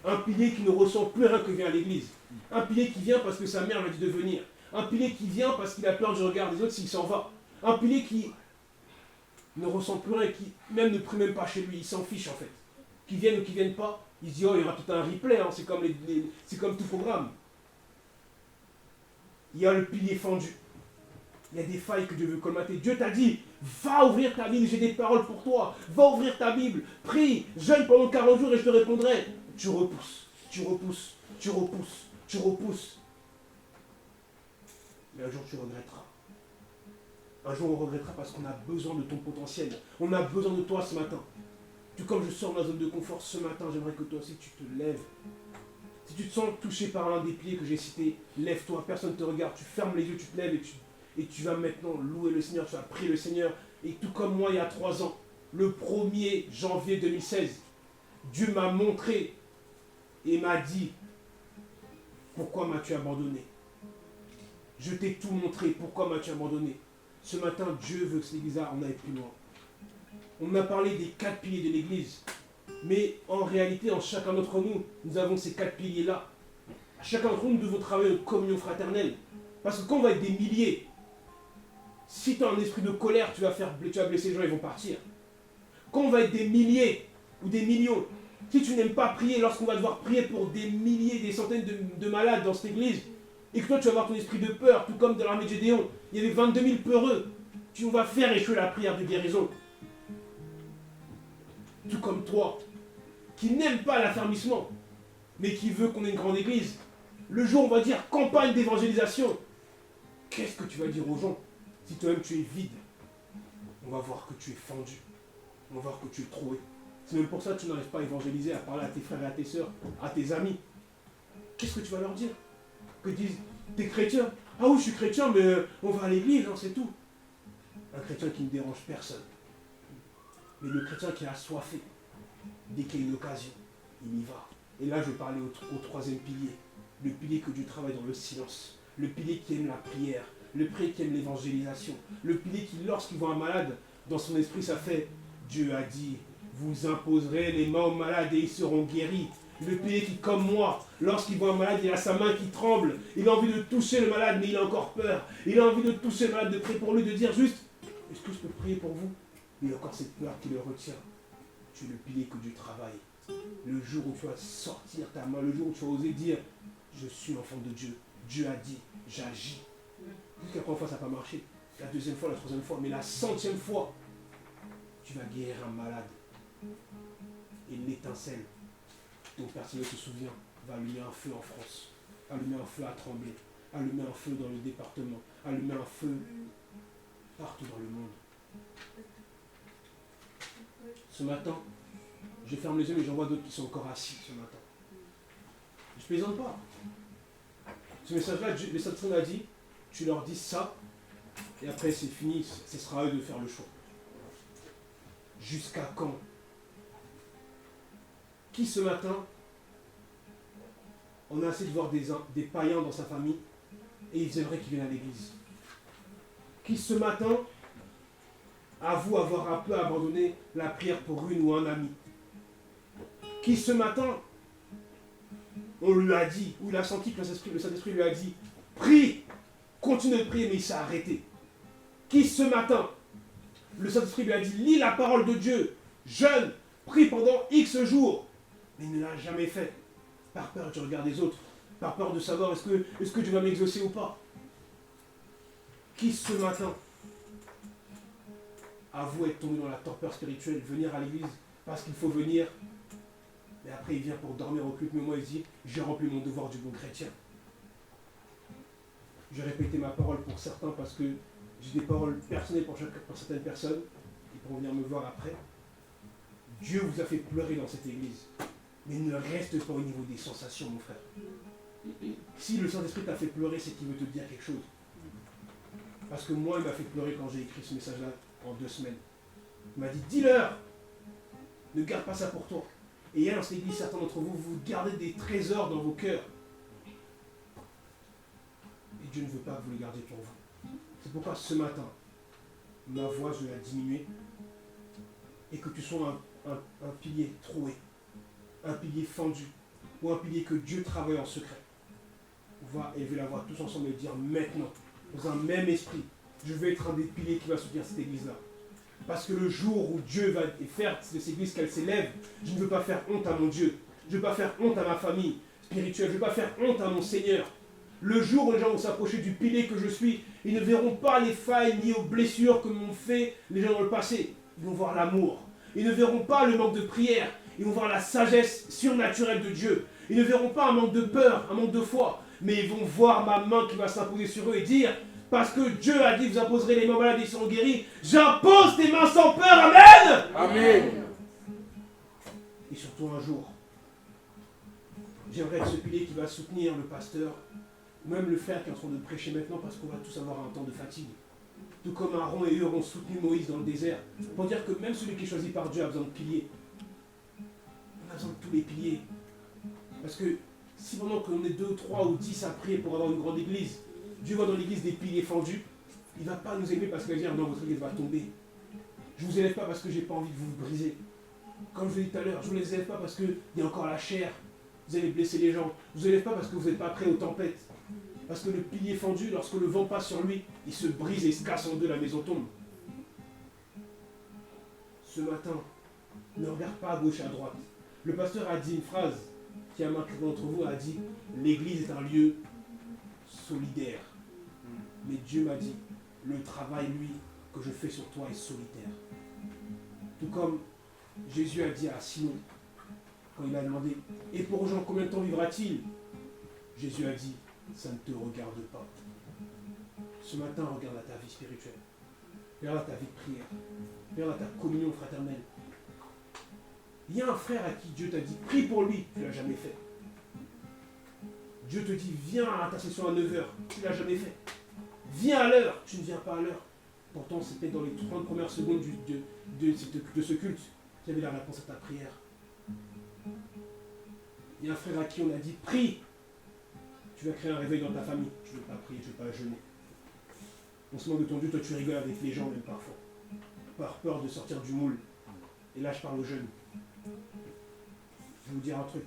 Un pilier qui ne ressent plus rien que vient à l'église. Un pilier qui vient parce que sa mère lui a dit de venir. Un pilier qui vient parce qu'il a peur du regard des autres s'il s'en va. Un pilier qui ne ressent plus rien et qui même ne prie même pas chez lui. Il s'en fiche en fait. Qu'ils viennent ou qu'ils ne viennent pas, il se dit oh il y aura tout un replay, hein. C'est comme, c'est comme tout programme. Il y a le pilier fendu. Il y a des failles que Dieu veut colmater. Dieu t'a dit, va ouvrir ta Bible, j'ai des paroles pour toi. Va ouvrir ta Bible, prie, jeûne pendant 40 jours et je te répondrai. Tu repousses, tu repousses, tu repousses, tu repousses. Mais un jour tu regretteras. Un jour on regrettera parce qu'on a besoin de ton potentiel. On a besoin de toi ce matin. Tout comme je sors de ma zone de confort ce matin, j'aimerais que toi aussi tu te lèves. Si tu te sens touché par l'un des piliers que j'ai cités, lève-toi, personne ne te regarde, tu fermes les yeux, tu te lèves et tu vas maintenant louer le Seigneur, tu vas prier le Seigneur. Et tout comme moi il y a 3 ans, le 1er janvier 2016, Dieu m'a montré et m'a dit, pourquoi m'as-tu abandonné? Je t'ai tout montré, pourquoi m'as-tu abandonné? Ce matin, Dieu veut que cette église-là, on aille plus loin. On a parlé des 4 piliers de l'église. Mais en réalité, en chacun d'entre nous, nous avons ces 4 piliers-là. Chacun d'entre nous, nous devons travailler une communion fraternelle. Parce que quand on va être des milliers, si tu as un esprit de colère, tu vas blesser les gens, ils vont partir. Quand on va être des milliers ou des millions, si tu n'aimes pas prier, lorsqu'on va devoir prier pour des milliers, des centaines de malades dans cette église, et que toi tu vas avoir ton esprit de peur, tout comme dans l'armée de Gédéon, il y avait 22 000 peureux, on va faire échouer la prière de guérison. Tout comme toi, qui n'aime pas l'affermissement, mais qui veut qu'on ait une grande église. Le jour où on va dire campagne d'évangélisation, qu'est-ce que tu vas dire aux gens? Si toi-même tu es vide, on va voir que tu es fendu. On va voir que tu es troué. C'est même pour ça que tu n'arrives pas à évangéliser, à parler à tes frères et à tes sœurs, à tes amis. Qu'est-ce que tu vas leur dire? Que disent, t'es chrétien? Ah oui, je suis chrétien, mais on va à l'église, hein, c'est tout. Un chrétien qui ne dérange personne. Mais le chrétien qui est assoiffé, dès qu'il y a une occasion, il y va. Et là, je vais parler au 3e pilier. Le pilier que Dieu travaille dans le silence. le pilier qui aime la prière, le pilier qui aime l'évangélisation, le pilier qui, lorsqu'il voit un malade, dans son esprit, ça fait Dieu a dit, vous imposerez les mains aux malades et ils seront guéris. Le pilier qui, comme moi, lorsqu'il voit un malade, il a sa main qui tremble, il a envie de toucher le malade, mais il a encore peur. Il a envie de toucher le malade, de prier pour lui, de dire juste, est-ce que je peux prier pour vous? Mais il y a encore cette peur qui le retient. Tu es le pilier que Dieu travaille. Le jour où tu vas sortir ta main, le jour où tu vas oser dire, je suis enfant de Dieu. Dieu a dit, j'agis. Jusqu'à la première fois, ça n'a pas marché. La deuxième fois, la troisième fois, mais la 100e fois, tu vas guérir un malade. Et l'étincelle dont personne ne se souvient va allumer un feu en France, allumer un feu à Tremblay, allumer un feu dans le département, allumer un feu partout dans le monde. Ce matin, je ferme les yeux mais j'en vois d'autres qui sont encore assis ce matin. Je ne plaisante pas. Ce message-là, le Saint-Esprit a dit, tu leur dis ça, et après c'est fini, ce sera à eux de faire le choix. Jusqu'à quand? Qui ce matin, on a assez de voir des païens dans sa famille, et ils aimeraient qu'ils viennent à l'église? Qui ce matin avoue avoir un peu abandonné la prière pour une ou un ami? Qui ce matin, on lui a dit, ou il a senti que le Saint-Esprit lui a dit, prie, continue de prier, mais il s'est arrêté? Qui ce matin, le Saint-Esprit lui a dit, lis la parole de Dieu, jeûne, prie pendant X jours, mais il ne l'a jamais fait, par peur du regard des autres, par peur de savoir est-ce que Dieu va m'exaucer ou pas? Qui ce matin avoue être tombé dans la torpeur spirituelle, venir à l'église parce qu'il faut venir, mais après il vient pour dormir au culte, mais moi il dit, j'ai rempli mon devoir du bon chrétien. Je répétais ma parole pour certains parce que j'ai des paroles personnelles pour certaines personnes, qui pourront venir me voir après. Dieu vous a fait pleurer dans cette église, mais ne reste pas au niveau des sensations, mon frère. Si le Saint-Esprit t'a fait pleurer, c'est qu'il veut te dire quelque chose. Parce que moi, il m'a fait pleurer quand j'ai écrit ce message-là en 2 semaines. Il m'a dit, dis-leur, ne garde pas ça pour toi. Et il y a dans cette église, certains d'entre vous, vous gardez des trésors dans vos cœurs. Et Dieu ne veut pas que vous les gardiez pour vous. C'est pourquoi ce matin, ma voix, je vais la diminuer. Et que tu sois un pilier troué, un pilier fendu, ou un pilier que Dieu travaille en secret. On va élever la voix tous ensemble et dire maintenant, dans un même esprit, je vais être un des piliers qui va soutenir cette église-là. Parce que le jour où Dieu va faire de cette église qu'elle s'élève, je ne veux pas faire honte à mon Dieu. Je ne veux pas faire honte à ma famille spirituelle. Je ne veux pas faire honte à mon Seigneur. Le jour où les gens vont s'approcher du pilier que je suis, ils ne verront pas les failles ni aux blessures que m'ont fait les gens dans le passé. Ils vont voir l'amour. Ils ne verront pas le manque de prière. Ils vont voir la sagesse surnaturelle de Dieu. Ils ne verront pas un manque de peur, un manque de foi. Mais ils vont voir ma main qui va s'imposer sur eux et dire, parce que Dieu a dit, vous imposerez les mains malades et ils seront guéris. J'impose tes mains sans peur. Amen. Amen. Et surtout un jour, j'aimerais être ce pilier qui va soutenir le pasteur, ou même le frère qui est en train de prêcher maintenant, parce qu'on va tous avoir un temps de fatigue. Tout comme Aaron et eux ont soutenu Moïse dans le désert, pour dire que même celui qui est choisi par Dieu a besoin de piliers. On a besoin de tous les piliers. Parce que si pendant qu'on est 2, 3 ou 10 à prier pour avoir une grande église, Dieu voit dans l'église des piliers fendus, il ne va pas nous aimer parce qu'il va dire non, votre église va tomber. Je ne vous élève pas parce que je n'ai pas envie de vous briser. Comme je l'ai dit tout à l'heure, je ne vous les élève pas parce qu'il y a encore la chair, vous allez blesser les gens. Je ne vous élève pas parce que vous n'êtes pas prêts aux tempêtes. Parce que le pilier fendu, lorsque le vent passe sur lui, il se brise et il se casse en deux, la maison tombe. Ce matin, ne regarde pas à gauche et à droite. Le pasteur a dit une phrase qui a marqué d'entre vous, a dit « L'église est un lieu solidaire ». Mais Dieu m'a dit « Le travail, lui, que je fais sur toi est solitaire ». Tout comme Jésus a dit à Simon, quand il a demandé « Et pour Jean, combien de temps vivra-t-il » Jésus a dit « Ça ne te regarde pas ». Ce matin, regarde à ta vie spirituelle. Regarde à ta vie de prière. Regarde à ta communion fraternelle. Il y a un frère à qui Dieu t'a dit, prie pour lui, tu ne l'as jamais fait. Dieu te dit, viens à l'intercession à 9h, tu ne l'as jamais fait. Viens à l'heure, tu ne viens pas à l'heure. Pourtant, c'était dans les 30 premières secondes de ce culte, tu avais la réponse à ta prière. Il y a un frère à qui on a dit, prie, Tu vas créer un réveil dans ta famille. Tu ne veux pas prier, tu ne veux pas jeûner. On se moque de ton Dieu, toi tu rigoles avec les gens même parfois. Par peur de sortir du moule. Et là je parle aux jeunes. Je vais vous dire un truc.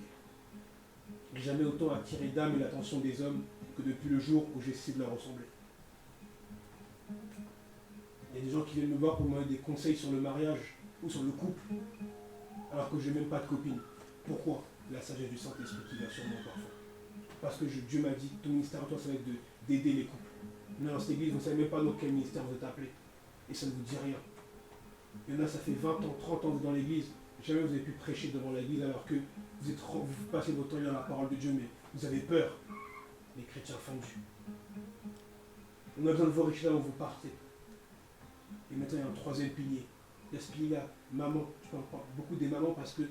J'ai jamais autant attiré d'âme et l'attention des hommes que depuis le jour où j'ai essayé de leur ressembler. Il y a des gens qui viennent me voir pour me donner des conseils sur le mariage ou sur le couple, alors que je n'ai même pas de copine. Pourquoi? La sagesse du Saint-Esprit qui vient sur moi parfois. Parce que Dieu m'a dit, ton ministère à toi, ça va être d'aider les couples. Mais dans cette église, vous ne savez même pas dans quel ministère vous êtes appelé. Et ça ne vous dit rien. Il y en a, ça fait 20 ans, 30 ans que vous êtes dans l'église. Jamais vous avez pu prêcher devant l'église alors que vous passez votre temps dans la parole de Dieu, mais vous avez peur. Les chrétiens fendus. On a besoin de vos richesses là où vous partez. Et maintenant, il y a un troisième pilier. Il y a ce pilier-là, maman. Je parle beaucoup des mamans parce que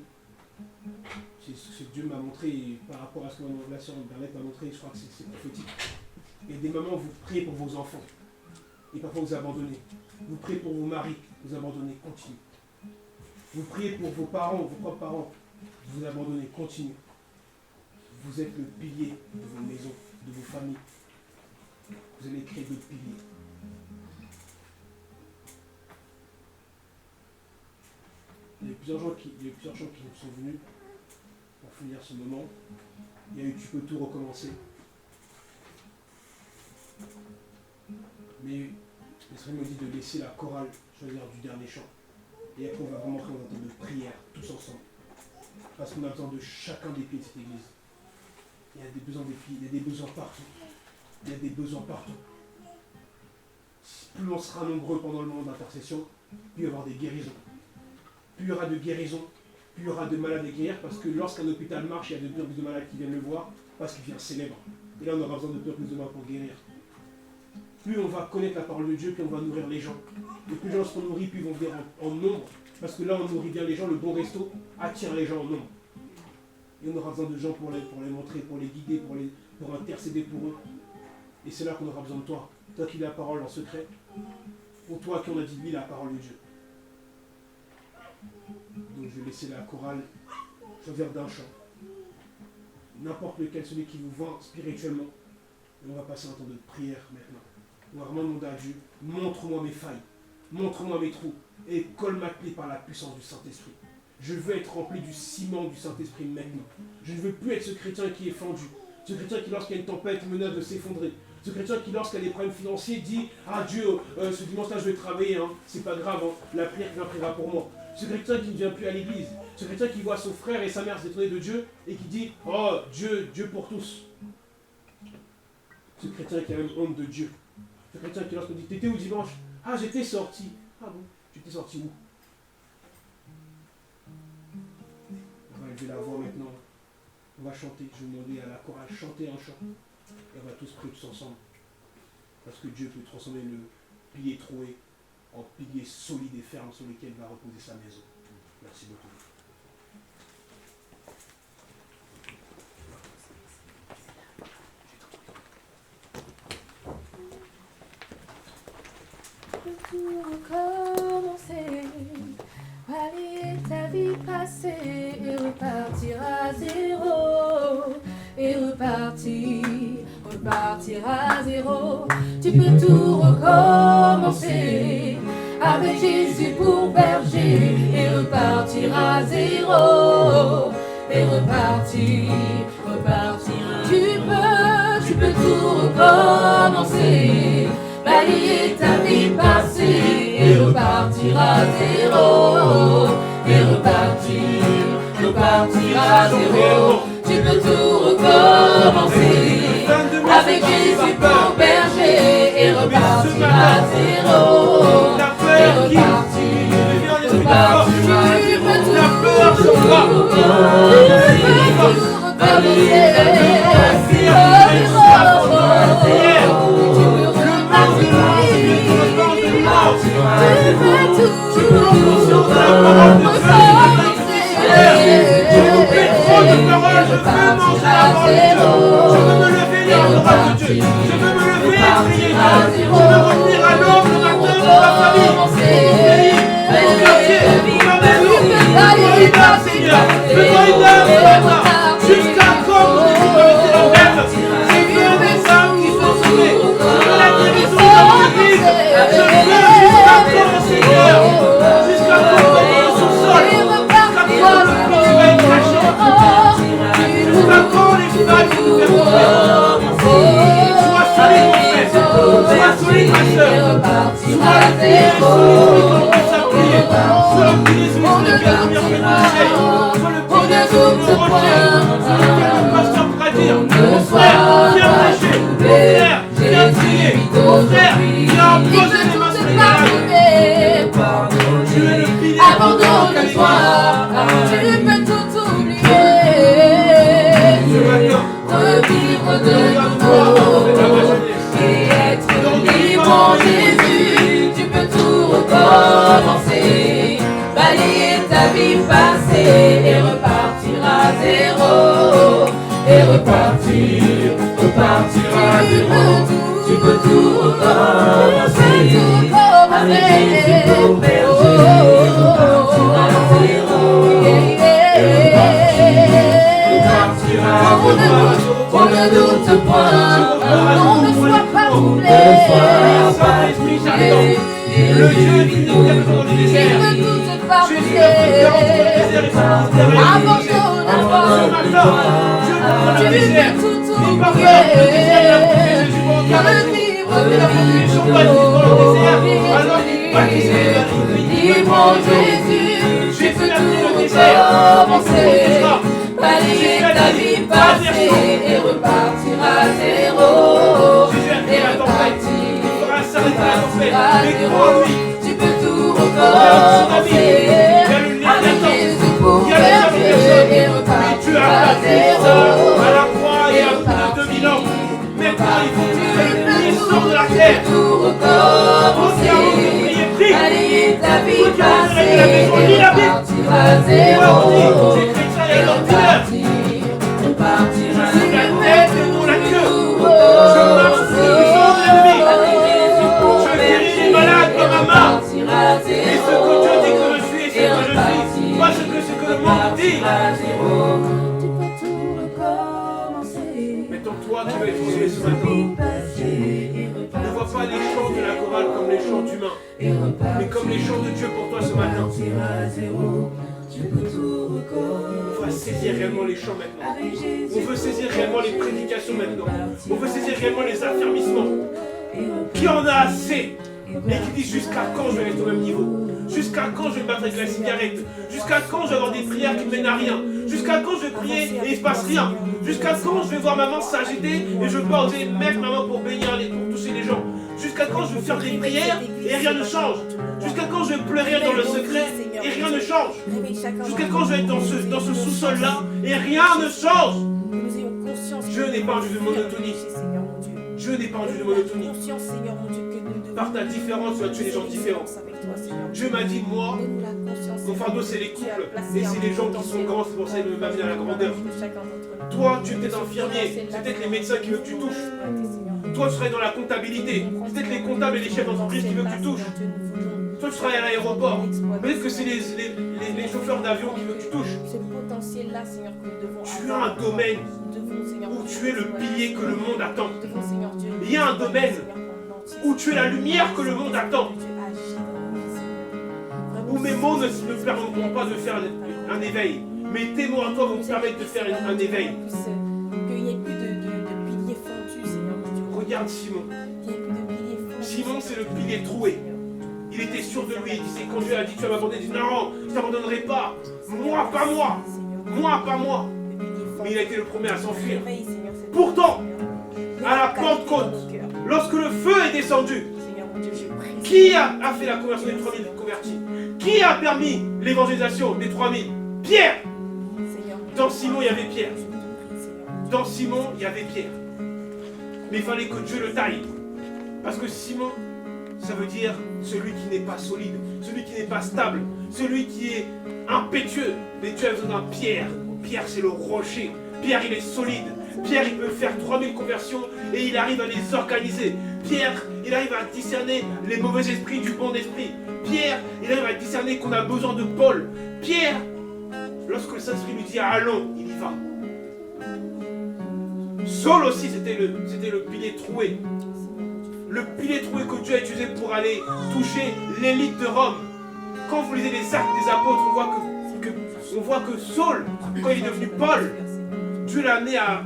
c'est ce que Dieu m'a montré et par rapport à ce que la sœur Bernadette m'a montré, je crois que c'est prophétique. Et des mamans, vous priez pour vos enfants. Et parfois vous abandonnez. Vous priez pour vos maris, vous abandonnez, continuez. Vous priez pour vos parents, vos propres parents, vous abandonnez, continuez. Vous êtes le pilier de vos maisons, de vos familles. Vous allez créer d'autres piliers. Il y a plusieurs gens qui nous sont venus pour finir ce moment. Il y a eu Tu peux tout recommencer. Mais l'Esprit me dit de laisser la chorale choisir du dernier chant. Et après on va vraiment rentrer dans un temps de prière, tous ensemble. Parce qu'on a besoin de chacun des pieds de cette église. Il y a des besoins des pieds, il y a des besoins partout. Il y a des besoins partout. Plus on sera nombreux pendant le moment d'intercession, plus il va y avoir des guérisons. Plus il y aura de guérisons, plus il y aura de malades à guérir, parce que lorsqu'un hôpital marche, il y a de plus en plus de malades qui viennent le voir, parce qu'il vient célèbre. Et là, on aura besoin de plus en plus de malades pour guérir. Plus on va connaître la parole de Dieu, plus on va nourrir les gens. Et plus les gens seront nourris, plus ils vont venir en nombre. Parce que là, on nourrit bien les gens, le bon resto attire les gens en nombre. Et on aura besoin de gens pour les montrer, pour les guider, pour intercéder pour eux. Et c'est là qu'on aura besoin de toi. Toi qui lis la parole en secret, ou toi qui en a dit lui la parole de Dieu. Donc je vais laisser la chorale choisir d'un chant. N'importe lequel, celui qui vous vend spirituellement. Et on va passer un temps de prière maintenant. On va vraiment demander à Dieu, montre-moi mes failles, montre-moi mes trous, et colle ma clé par la puissance du Saint-Esprit. Je veux être rempli du ciment du Saint-Esprit maintenant. Je ne veux plus être ce chrétien qui est fendu, ce chrétien qui, lorsqu'il y a une tempête, menace de s'effondrer. Ce chrétien qui, lorsqu'il y a des problèmes financiers, dit « Ah Dieu, ce dimanche-là, je vais travailler, hein. C'est pas grave, hein. La prière vient priera pour moi. » Ce chrétien qui ne vient plus à l'église. Ce chrétien qui voit son frère et sa mère se détourner de Dieu et qui dit « Oh, Dieu, Dieu pour tous. » Ce chrétien qui a même honte de Dieu. Ce chrétien qui, lorsqu'on dit « T'étais où dimanche ?»« Ah, j'étais sorti. »« Ah bon, tu étais sorti où ?» On va élever la voix maintenant. On va chanter. Je vais demander à la chorale chanter un chant. Et on va tous prier tous ensemble. Parce que Dieu peut transformer le pilier troué en pilier solide et ferme sur lequel va reposer sa maison. Merci beaucoup. Tout recommencer, balayer ta vie passée et repartir à zéro. Et repartir à zéro. Tu peux tout recommencer avec Jésus pour berger et repartir à zéro. Et repartir. Tu peux tout recommencer, balayer ta vie passée et repartir à zéro. Et repartir à zéro. Tu peux tout recommencer avec Jésus pour berger et repartir à zéro. Et repartir. Tu peux tout Je veux me lever dans le bras de Dieu. Je veux me lever et prier Dieu. Je veux revenir à l'homme, le matin, pour ma famille, pour mon pays, pour mon quartier, pour ma maison. Fais-moi une âme, Seigneur. Fais-moi une âme ce matin. Jusqu'à quand nous découvrir la rêve. repartira. On ne doute point. Le pasteur pourra dire, Ne mon frère, viens prêcher, mon frère, viens prier, mon frère, viens Il poser peut les mains sur tout les malades. pardonner, Tu es le pilier. abandonne-toi, tu peux tout oublier, revivre de nouveau et être libre en Jésus. Tu peux tout recommencer, balayer ta vie passée et repartir à zéro, et repartir à zéro. Tu peux tout recommencer, avec Jésus pour berger, repartir à zéro, on ne doute point, on ne soit pas troublé, Le Dieu qui nous a dans le il désert. peut tout se Jésus a pris le désert et son abandonne-toi, tu peux tout oublier, libre en Jésus, tu peux tout recommencer, balayer ta vie passée et repartir à zéro, et repartir à zéro. Tu peux tout recommencer, avec Jésus pour berger et repartir à zéro, à la croix et à plus de 2000 ans. Maintenant, il faut que le pilier sorte de la terre. tout recommencer, balayer ta vie passée et repartir à zéro, repartir à C'est la zéro. tête et non la queue. Je marche sous le sang de l'ennemi. Je guéris les malades comme ma main. Et ce que Dieu dit que je suis, c'est que je suis. Pas ce que le monde dit. Mettons toi, tu vas être sauvé ce matin. Ne vois pas les chants de la chorale comme les chants humains, mais comme les chants de Dieu pour toi ce matin. On va saisir réellement les chants maintenant. On veut saisir réellement les prédications maintenant. On veut saisir réellement les affermissements. Qui en a assez et qui dit jusqu'à quand je vais être au même niveau? Jusqu'à quand je vais me battre avec la cigarette? Jusqu'à quand je vais avoir des prières qui ne mènent à rien? Jusqu'à quand je vais prier et il ne se passe rien? Jusqu'à quand je vais voir maman s'agiter et je ne vais pas oser mettre ma main pour bénir, pour toucher les gens? Jusqu'à quand je vais faire des prières et rien ne change? Jusqu'à quand je vais pleurer dans le secret et rien ne change? Jusqu'à quand je vais être dans ce sous-sol-là et rien ne change? Dieu n'est pas un Dieu de monotonie. Dieu n'est pas un Dieu de monotonie. Par ta différence, tu vas tuer les gens différents. Dieu m'a dit, moi, mon fardeau c'est les couples et c'est les gens qui sont grands, c'est pour ça qu'il m'a mis à la grandeur. Toi, tu es peut-être infirmier, c'est peut-être les médecins qui veulent que tu touches. Toi, tu serais dans la comptabilité, c'est peut-être les comptables et les chefs d'entreprise qui veulent que tu touches. Toi, tu travailles à l'aéroport, peut-être que c'est les chauffeurs d'avion qui veulent que tu touches. Tu as un domaine où tu es le pilier que le monde attend. Il y a un domaine où tu es la lumière que le monde attend. Où mes mots ne me permettront pas de faire un éveil, mais tes mots à toi vont me permettre de faire un éveil. Regarde Simon. Simon, c'est le pilier troué. Il était sûr de lui. Il disait, quand Dieu a dit tu vas m'abandonner, il dit non, je ne t'abandonnerai pas. Moi, pas moi. Moi, pas moi. Mais il a été le premier à s'enfuir. Pourtant, à la Pentecôte, lorsque le feu est descendu, qui a fait la conversion des 3000 convertis? Qui a permis l'évangélisation des 3000? Pierre! Dans Simon, il y avait Pierre. Dans Simon, il y avait Pierre. Mais il fallait que Dieu le taille. Parce que Simon, ça veut dire celui qui n'est pas solide, celui qui n'est pas stable, celui qui est impétueux. Mais Dieu a besoin d'un Pierre. Pierre, c'est le rocher. Pierre, il est solide. Pierre, il peut faire 3000 conversions et il arrive à les organiser. Pierre, il arrive à discerner les mauvais esprits du bon esprit. Pierre, il arrive à discerner qu'on a besoin de Paul. Pierre, lorsque le Saint-Esprit lui dit allons, il y va. Saul aussi, c'était le pilier troué. Le pilier troué que Dieu a utilisé pour aller toucher l'élite de Rome. Quand vous lisez les actes des apôtres, on voit que Saul, quand il est devenu Paul, Dieu l'a amené à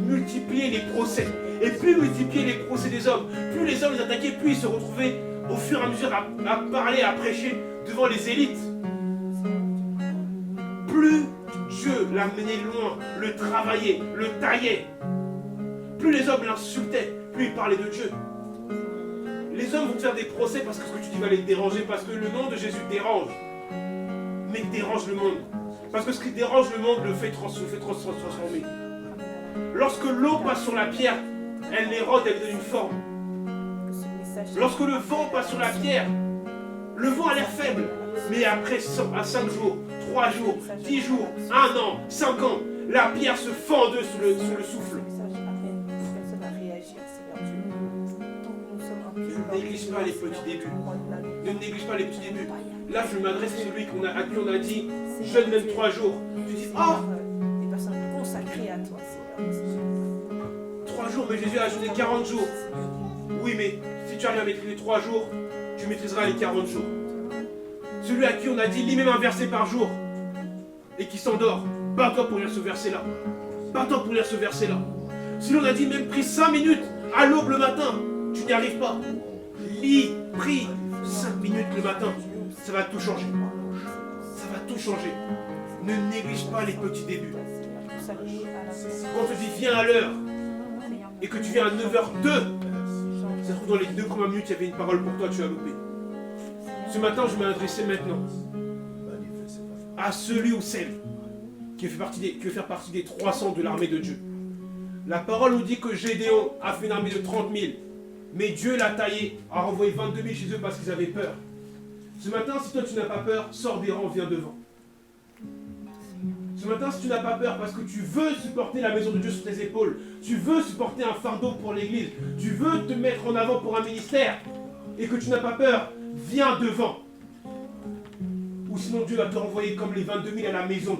multiplier les procès. Et plus multiplier les procès des hommes, plus les hommes les attaquaient, plus ils se retrouvaient au fur et à mesure à parler, à prêcher devant les élites. l'amener loin, le travailler, le tailler. Plus les hommes l'insultaient, plus ils parlaient de Dieu. Les hommes vont te faire des procès parce que ce que tu dis va les déranger, parce que le nom de Jésus dérange. Mais dérange le monde. Parce que ce qui dérange le monde le fait transformer. Lorsque l'eau passe sur la pierre, elle l'érode, elle donne une forme. Lorsque le vent passe sur la pierre, le vent a l'air faible. Mais après, à 5 jours, 3 jours, 10 jours, 1 an, 5 ans, la pierre se fend en deux sous le souffle. Ne néglige pas les petits débuts. Ne néglige pas les petits débuts. Là, je m'adresse à celui à qui on a dit jeûne même 3 jours. Tu dis ah, des personnes consacrées à toi, Seigneur. 3 jours, mais Jésus a ajouté 40 jours. Oui, mais si tu arrives à maîtriser 3 jours, tu maîtriseras les 40 jours. Celui à qui on a dit lis même un verset par jour et qui s'endort, bats-toi pour lire ce verset-là. Bats-toi pour lire ce verset-là. Si l'on a dit même prie 5 minutes à l'aube le matin, tu n'y arrives pas. Lis, prie 5 minutes le matin. Ça va tout changer. Ça va tout changer. Ne néglige pas les petits débuts. Quand on te dit viens à l'heure et que tu viens à 9h02, ça se trouve dans les 2 premières minutes, il y avait une parole pour toi, tu as loupé. Ce matin, je m'adressais maintenant à celui ou celle qui veut faire partie des 300 de l'armée de Dieu. La parole nous dit que Gédéon a fait une armée de 30 000, mais Dieu l'a taillé, a renvoyé 22 000 chez eux parce qu'ils avaient peur. Ce matin, si toi tu n'as pas peur, sors des rangs, viens devant. Ce matin, si tu n'as pas peur parce que tu veux supporter la maison de Dieu sur tes épaules, tu veux supporter un fardeau pour l'église, tu veux te mettre en avant pour un ministère, et que tu n'as pas peur, viens devant. Ou sinon Dieu va te renvoyer comme les 22 000 à la maison.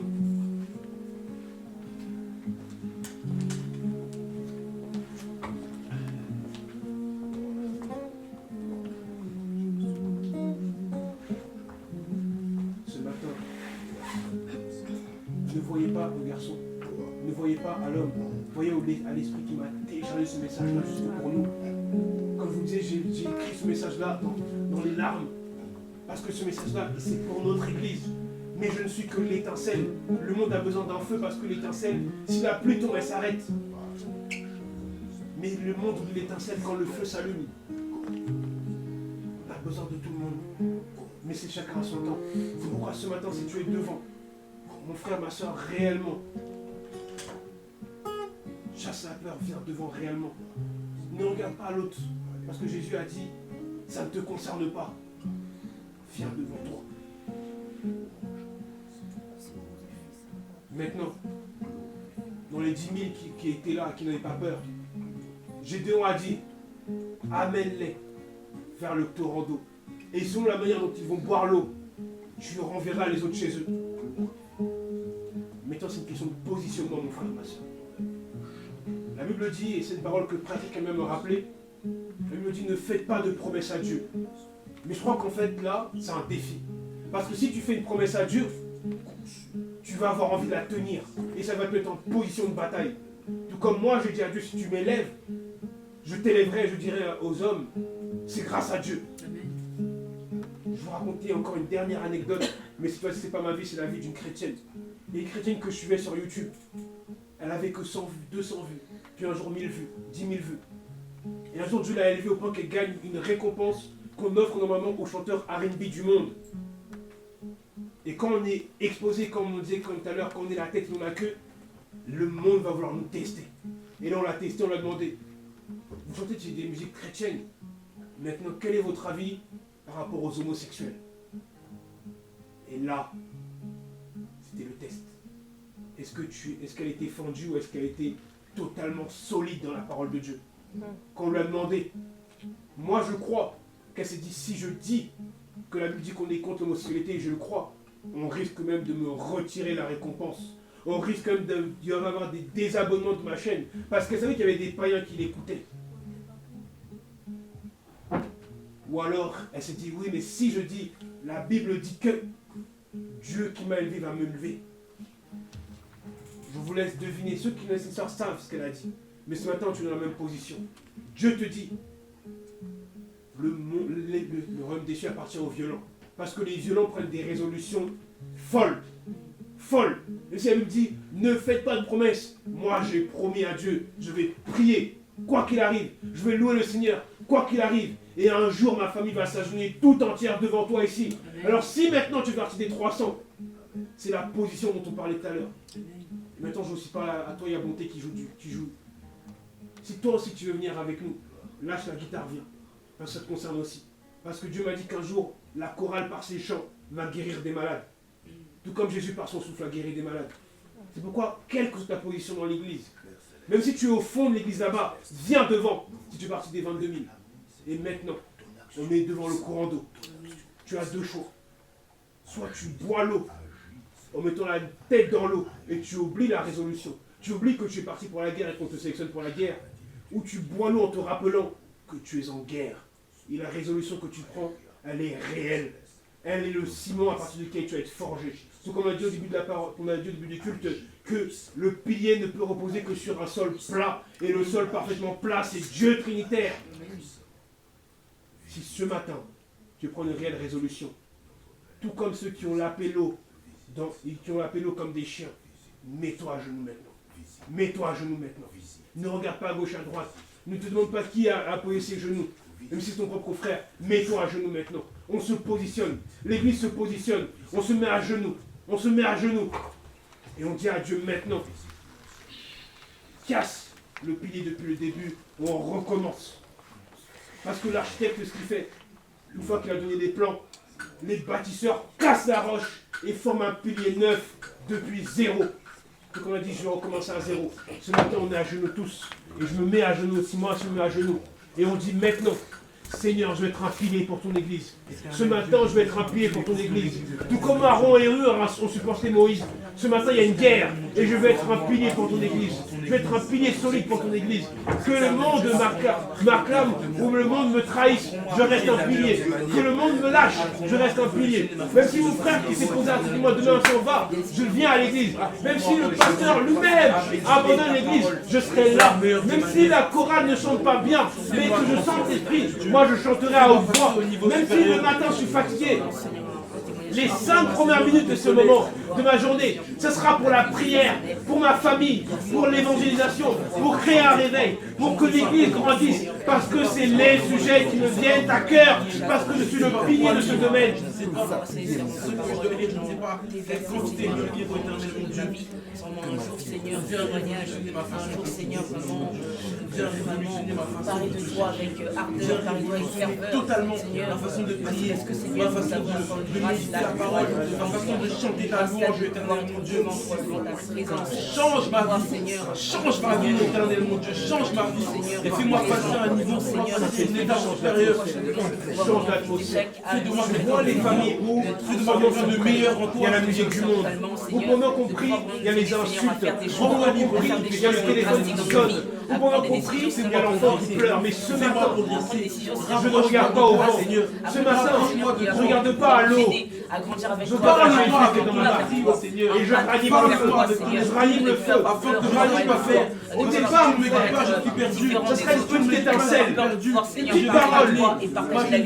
Ce matin, ne voyez pas au garçon, ne voyez pas à l'homme, voyez à l'esprit qui m'a téléchargé ce message-là juste pour nous. Comme je vous disais, j'ai écrit ce message-là dans les larmes, parce que ce message-là, c'est pour notre église. Mais je ne suis que l'étincelle. Le monde a besoin d'un feu parce que l'étincelle, si la pluie tombe, elle s'arrête. Mais le monde oublie l'étincelle quand le feu s'allume. On a besoin de tout le monde. Mais c'est chacun à son temps. C'est pourquoi ce matin, si tu es devant, mon frère, ma soeur, réellement, chasse la peur, viens devant réellement. Ne regarde pas l'autre. Parce que Jésus a dit, ça ne te concerne pas. Viens devant toi. Maintenant, dans les 10 000 qui étaient là, qui n'avaient pas peur, Gédéon a dit, amène-les vers le torrent d'eau. Et selon la manière dont ils vont boire l'eau, tu renverras les autres chez eux. Maintenant, c'est une question de positionnement, mon frère et ma soeur. La Bible dit, et c'est une parole que pratique quand même me rappeler, la Bible dit, ne faites pas de promesses à Dieu. Mais je crois qu'en fait, là, c'est un défi. Parce que si tu fais une promesse à Dieu, tu vas avoir envie de la tenir. Et ça va te mettre en position de bataille. Tout comme moi, j'ai dit à Dieu, si tu m'élèves, je t'élèverai, je dirai aux hommes, c'est grâce à Dieu. Je vais vous raconter encore une dernière anecdote, mais cette fois-ci, ce n'est pas ma vie, c'est la vie d'une chrétienne. Et une chrétienne que je suivais sur YouTube, elle avait que 100 vues, 200 vues, puis un jour 1000 vues, 10 000 vues. Et un jour, Dieu l'a élevée au point qu'elle gagne une récompense qu'on offre normalement aux chanteurs R&B du monde. Et quand on est exposé, comme on disait tout à l'heure, quand on est la tête et non la queue, le monde va vouloir nous tester. Et là, on l'a testé, on l'a demandé. Vous chantez des musiques chrétiennes. Maintenant, quel est votre avis par rapport aux homosexuels? Et là, c'était le test. Est-ce qu'elle était fendue ou est-ce qu'elle était totalement solide dans la parole de Dieu? Quand on lui a demandé, moi je crois qu'elle s'est dit, si je dis que la Bible dit qu'on est contre l'homosexualité, et je le crois, on risque même de me retirer la récompense. On risque même d'y avoir des désabonnements de ma chaîne. Parce qu'elle savait qu'il y avait des païens qui l'écoutaient. Ou alors, elle s'est dit, oui, mais si je dis, la Bible dit que Dieu qui m'a élevé va me lever. Je vous laisse deviner. Ceux qui connaissent l'histoire savent ce qu'elle a dit. Mais ce matin, tu es dans la même position. Dieu te dit, le royaume déchu appartient aux violents. Parce que les violents prennent des résolutions folles. folle. Et si elle me dit, ne faites pas de promesses, moi j'ai promis à Dieu, je vais prier, quoi qu'il arrive, je vais louer le Seigneur, quoi qu'il arrive. Et un jour, ma famille va s'agenouiller tout entière devant toi ici. Alors si maintenant tu fais partie des 300, c'est la position dont on parlait tout à l'heure. Et maintenant, je ne aussi pas à toi, il y a Bonté qui joue. Si toi aussi tu veux venir avec nous, lâche la guitare, viens. Parce que ça te concerne aussi. Parce que Dieu m'a dit qu'un jour, la chorale par ses chants va guérir des malades. Tout comme Jésus par son souffle a guéri des malades. C'est pourquoi, quelle que soit ta position dans l'église, même si tu es au fond de l'église là-bas, viens devant si tu es parti des 22 000. Et maintenant, on est devant le courant d'eau. Tu as deux choix. Soit tu bois l'eau en mettant la tête dans l'eau et tu oublies la résolution. Tu oublies que tu es parti pour la guerre et qu'on te sélectionne pour la guerre. Ou tu bois l'eau en te rappelant que tu es en guerre. Et la résolution que tu prends, elle est réelle. Elle est le ciment à partir duquel tu vas être forgé. Donc on a dit au début de la parole, on a dit au début du culte que le pilier ne peut reposer que sur un sol plat. Et le sol parfaitement plat, c'est Dieu Trinitaire. Si ce matin, tu prends une réelle résolution, tout comme ceux qui ont lapé l'eau, comme des chiens, mets-toi à genoux maintenant. Mets-toi à genoux maintenant. Ne regarde pas à gauche, à droite. Ne te demande pas qui a appuyé ses genoux. Même si c'est ton propre frère, mets-toi à genoux maintenant. On se positionne. L'église se positionne. On se met à genoux. On se met à genoux. Et on dit à Dieu maintenant, casse le pilier depuis le début, on recommence. Parce que l'architecte, ce qu'il fait, une fois qu'il a donné des plans, les bâtisseurs cassent la roche et forment un pilier neuf depuis zéro. Donc on a dit, je vais recommencer à zéro. Ce matin, on est à genoux tous. Et je me mets à genoux aussi, moi, je me mets à genoux. Et on dit maintenant, Seigneur, je vais être un pilier pour ton église. Ce matin, je vais être un pilier pour ton église. Tout comme Aaron et Hur ont supporté Moïse. Ce matin, il y a une guerre. Et je vais être un pilier pour ton église. Je vais être un pilier solide pour ton église. Que le monde m'acclame ou le monde me trahisse, je reste un pilier. Que le monde me lâche, je reste un pilier. Même si mon frère qui s'est posé à côté de moi demain s'en va, je viens à l'église. Même si le pasteur lui-même abandonne l'église, je serai là. Même si la chorale ne chante pas bien, mais que je sente l'esprit, moi je chanterai à haute voix. Même si le matin je suis fatigué, les 5 premières minutes de ce moment, de ma journée, ce sera pour la prière, pour ma famille, pour l'évangélisation, pour créer un réveil, pour que l'église grandisse, parce que c'est les sujets qui me viennent à cœur, parce que je suis le pilier de ce domaine. Je ne sais pas quelle quantité de livres éternels, mon Dieu. Un jour, Seigneur, témoignage, un jour, Seigneur, vraiment, parler de toi avec ardeur, parler de toi avec ferveur. Totalement, la façon de prier, ma façon de méditer la parole, ma façon de chanter ta louange, éternel, mon Dieu. Change ma vie, éternel, mon Dieu. Change ma vie et fais-moi passer à un niveau supérieur. Change l'atmosphère. Fais de moi voir les familles où fais de moi devenir le meilleur en toi. Il y a la musique du monde. Ou pendant qu'on prie, il y a les insultes. Ou pendant qu'on prie, il y a le téléphone qui sonne. Ou pendant qu'on prie, il y a l'enfant qui pleure. Mais ce matin, je ne regarde pas au vent. Ce matin, je ne regarde pas à l'eau. Je parle à moi dans ma partie, Seigneur. Et je ranime le feu. Afin que je ranime ma foi. Au départ, ne me dis pas, je suis perdu. Ce serait une petite étincelle. Une petite parole.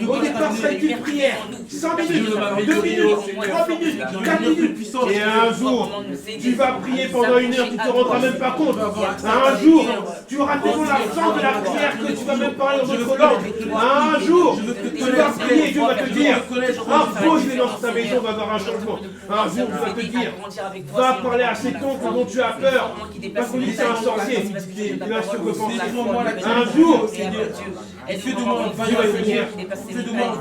Au départ, ce serait une prière. 5 minutes, 2 minutes, 3 minutes, 4 minutes. Et un jour, tu vas prier pendant 1 heure, tu ne te rendras même pas compte. Un jour, tu auras tellement la fin de la prière que tu vas même parler dans notre langue. Un jour, tu vas prier et Dieu va te dire, impose les dans ta maison, va avoir un changement. Un jour, il va te dire, va parler à cet oncle dont tu as peur, parce qu'on dit que c'est un sorcier. Il va se repenser. Un jour, fais de moi un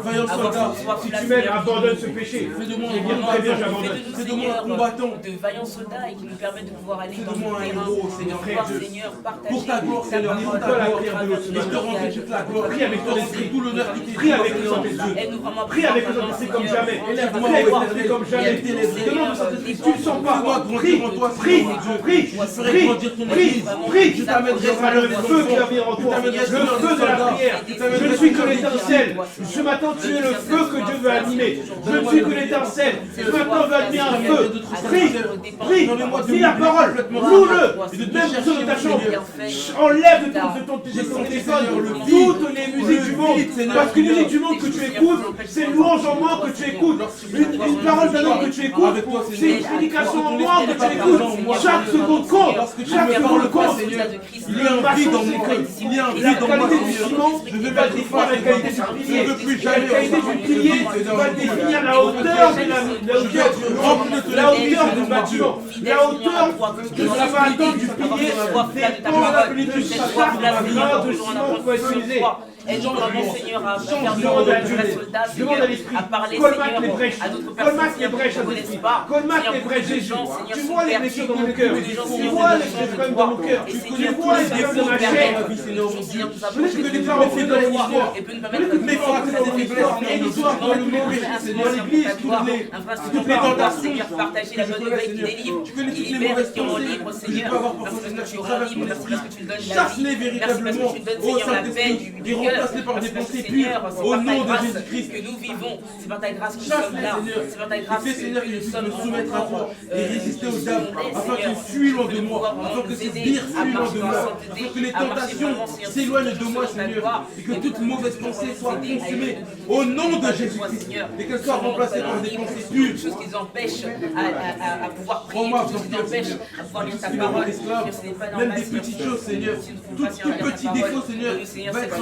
vaillant soldat. Si tu m'aides, abandonne ce péché. Fais de moi un bien, très bien, j'abandonne. Fais de moi un combattant. De vaillants soldats et qui nous permettent de pouvoir aller dans Fais-de-moi le un terrain, héros, de Seigneur, pouvoir, frère Dieu. Seigneur, partager Pour ta gloire, ta Seigneur, parole, pour la au prière de travers l'autre. de Je te notre rends mariage. toute la gloire. Prie avec ton esprit, tout l'honneur qui t'est. Prie avec ton esprit. Aide-nous vraiment à Prie avec ton esprit comme jamais. Élève-moi, Prie avec ton Seigneur. esprit comme jamais. Seigneur, Demande de Saint-Esprit. Tu ne sens pas. Prie, Prie, prie, prie, prie, prie. Je t'amènerai le feu qui va venir en toi. Le feu de la prière. lumière. Je ne suis que l'étincelle. Ce matin, tu es le feu que Dieu veut animer. Je ne suis que l'étincelle. Ce matin, on veut animer un feu. Prie, dis la parole. Loue-le. Même sur ta chambre. Enlève de ton téléphone toutes les musiques du monde. Parce qu'une musique du monde que tu écoutes, c'est une louange en moi que tu écoutes. Une parole d'un homme que tu écoutes, c'est une prédication en moi que tu écoutes. Chaque seconde compte. Chaque seconde compte. Il y a un vide dans moi. Il y a un vide dans moi. La qualité du ciment, je vais pas définir la qualité du pilier. La qualité du pilier va définir la hauteur du bâtiment. La hauteur que tu vas attendre du pilier dépend de la qualité du châtard, de la grande de ciment qu'on va utiliser. Aide-nous vraiment, Seigneur, à faire du monde de vrais soldats, Seigneur, à parler, Seigneur, à d'autres personnes qui ne connaissent pas. Colmate les brèches, Jésus. Tu vois les blessures dans mon cœur. Tu vois les problèmes dans mon cœur. Tu vois les défauts de ma chair. Je peux les faire entrer dans l'histoire. Et peut nous permettre de Une histoire dans le monde, dans l'église, toutes les tentations, Seigneur, partager la bonne nouvelle qui délivre, qui libère, qui rend libre, Seigneur. Merci parce que tu rends libre, merci parce que tu nous donnes la vie, merci parce que tu nous donnes, Seigneur, la paix du cœur. Par des pensées pures, au nom de Jésus-Christ que nous vivons, c'est par ta grâce que nous sommes là, c'est par ta grâce Seigneur, que nous il sommes me soumettre à toi et résister aux diables, afin qu'il fuit loin de moi, afin que ce pire fuit loin de moi, afin que les tentations s'éloignent de moi, Seigneur, et que toute mauvaise pensée soit consumée au nom de Jésus-Christ, et qu'elle soit remplacée par des pensées pures. Toutes choses qui nous empêchent à pouvoir prier, toutes choses qui nous empêchent à pouvoir lire ta parole, même des petites choses, Seigneur, tout petit défaut, Seigneur, va être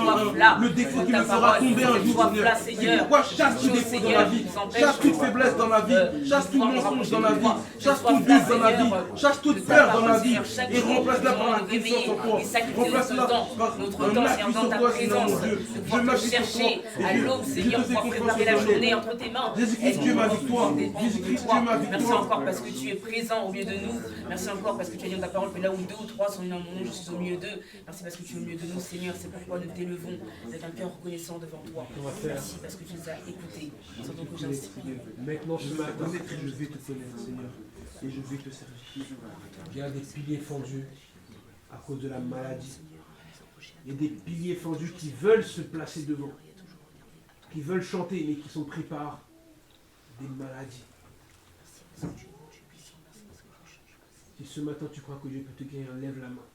le défaut qui me fera tomber un jour, Seigneur. Pourquoi chasse tout défaut dans la vie, chasse toute faiblesse dans la vie, chasse tout mensonge dans la vie, chasse tout doute dans la vie, chasse toute peur dans la vie, et remplace-la par la confiance en toi. Remplace-la par un appui sur toi, Seigneur mon Dieu. Je m'appuie sur toi. À l'aube, Seigneur, pour préparer la journée entre tes mains. Jésus-Christ, Dieu ma victoire. Jésus-Christ, Dieu ma victoire. Merci encore parce que tu es présent au milieu de nous. Merci encore parce que tu as dit dans ta parole que là où 2 ou 3 sont unis en mon nom, je suis au milieu d'eux. Merci parce que tu es au milieu de nous, Seigneur. C'est pourquoi nous t'élevons avec un cœur reconnaissant devant toi. Merci parce que tu nous as écoutés. Surtout que j'inspire. Maintenant, ce matin, je vais te connaître, Seigneur, et je vais te servir. Il y a des piliers fendus à cause de la maladie. Il y a des piliers fendus qui veulent se placer devant, qui veulent chanter, mais qui sont pris par des maladies. Si ce matin tu crois que Dieu peut te guérir, lève la main.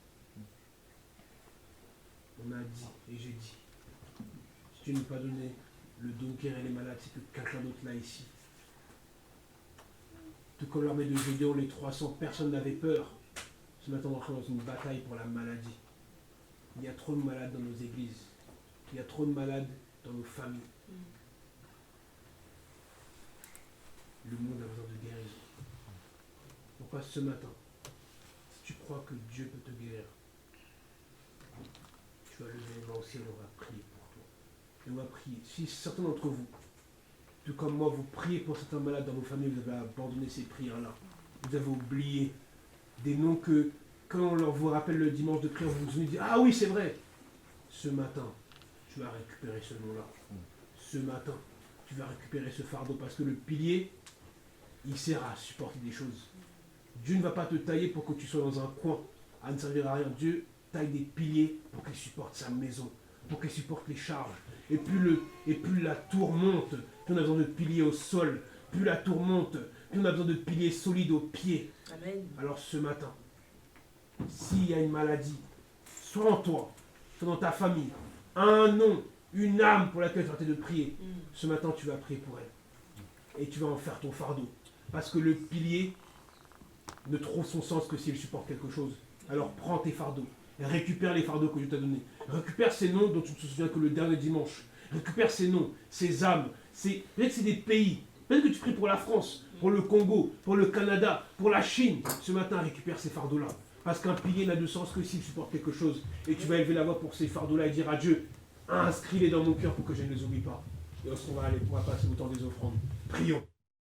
On a dit, et j'ai dit, si tu ne peux pas donner le don de guérir les malades, c'est que quelqu'un d'autre là ici. Tout comme l'armée de Gédéon, les 300 personnes n'avaient peur. Ce matin, on est dans une bataille pour la maladie. Il y a trop de malades dans nos églises. Il y a trop de malades dans nos familles. Le monde a besoin de guérison. Pourquoi ce matin, si tu crois que Dieu peut te guérir, tu vas lever les mains au ciel et on va prier pour toi. Et on va prier. Si certains d'entre vous, tout comme moi, vous priez pour certains malades dans vos familles, vous avez abandonné ces prières-là. Vous avez oublié des noms que, quand on leur vous rappelle le dimanche de prière, vous vous dites, ah oui, c'est vrai. Ce matin, tu vas récupérer ce nom-là. Ce matin, tu vas récupérer ce fardeau parce que le pilier, il sert à supporter des choses. Dieu ne va pas te tailler pour que tu sois dans un coin à ne servir à rien. Dieu taille des piliers pour qu'il supporte sa maison, pour qu'il supporte les charges. Et plus la tour monte, plus on a besoin de piliers au sol. Plus la tour monte, plus on a besoin de piliers solides aux pieds. Amen. Alors ce matin, s'il y a une maladie, soit en toi, soit dans ta famille, un nom, une âme pour laquelle tu vas arrêter de prier, ce matin tu vas prier pour elle. Et tu vas en faire ton fardeau. Parce que le pilier ne trouve son sens que s'il supporte quelque chose. Alors prends tes fardeaux. Récupère les fardeaux que Dieu t'a donnés. Récupère ces noms dont tu ne te souviens que le dernier dimanche. Récupère ces noms, ces âmes. Peut-être que c'est des pays. Peut-être que tu pries pour la France, pour le Congo, pour le Canada, pour la Chine. Ce matin, récupère ces fardeaux-là. Parce qu'un pilier n'a de sens que s'il supporte quelque chose. Et tu vas élever la voix pour ces fardeaux-là et dire à Dieu, inscris-les dans mon cœur pour que je ne les oublie pas. Et lorsqu'on va aller, on va passer au temps des offrandes. Prions.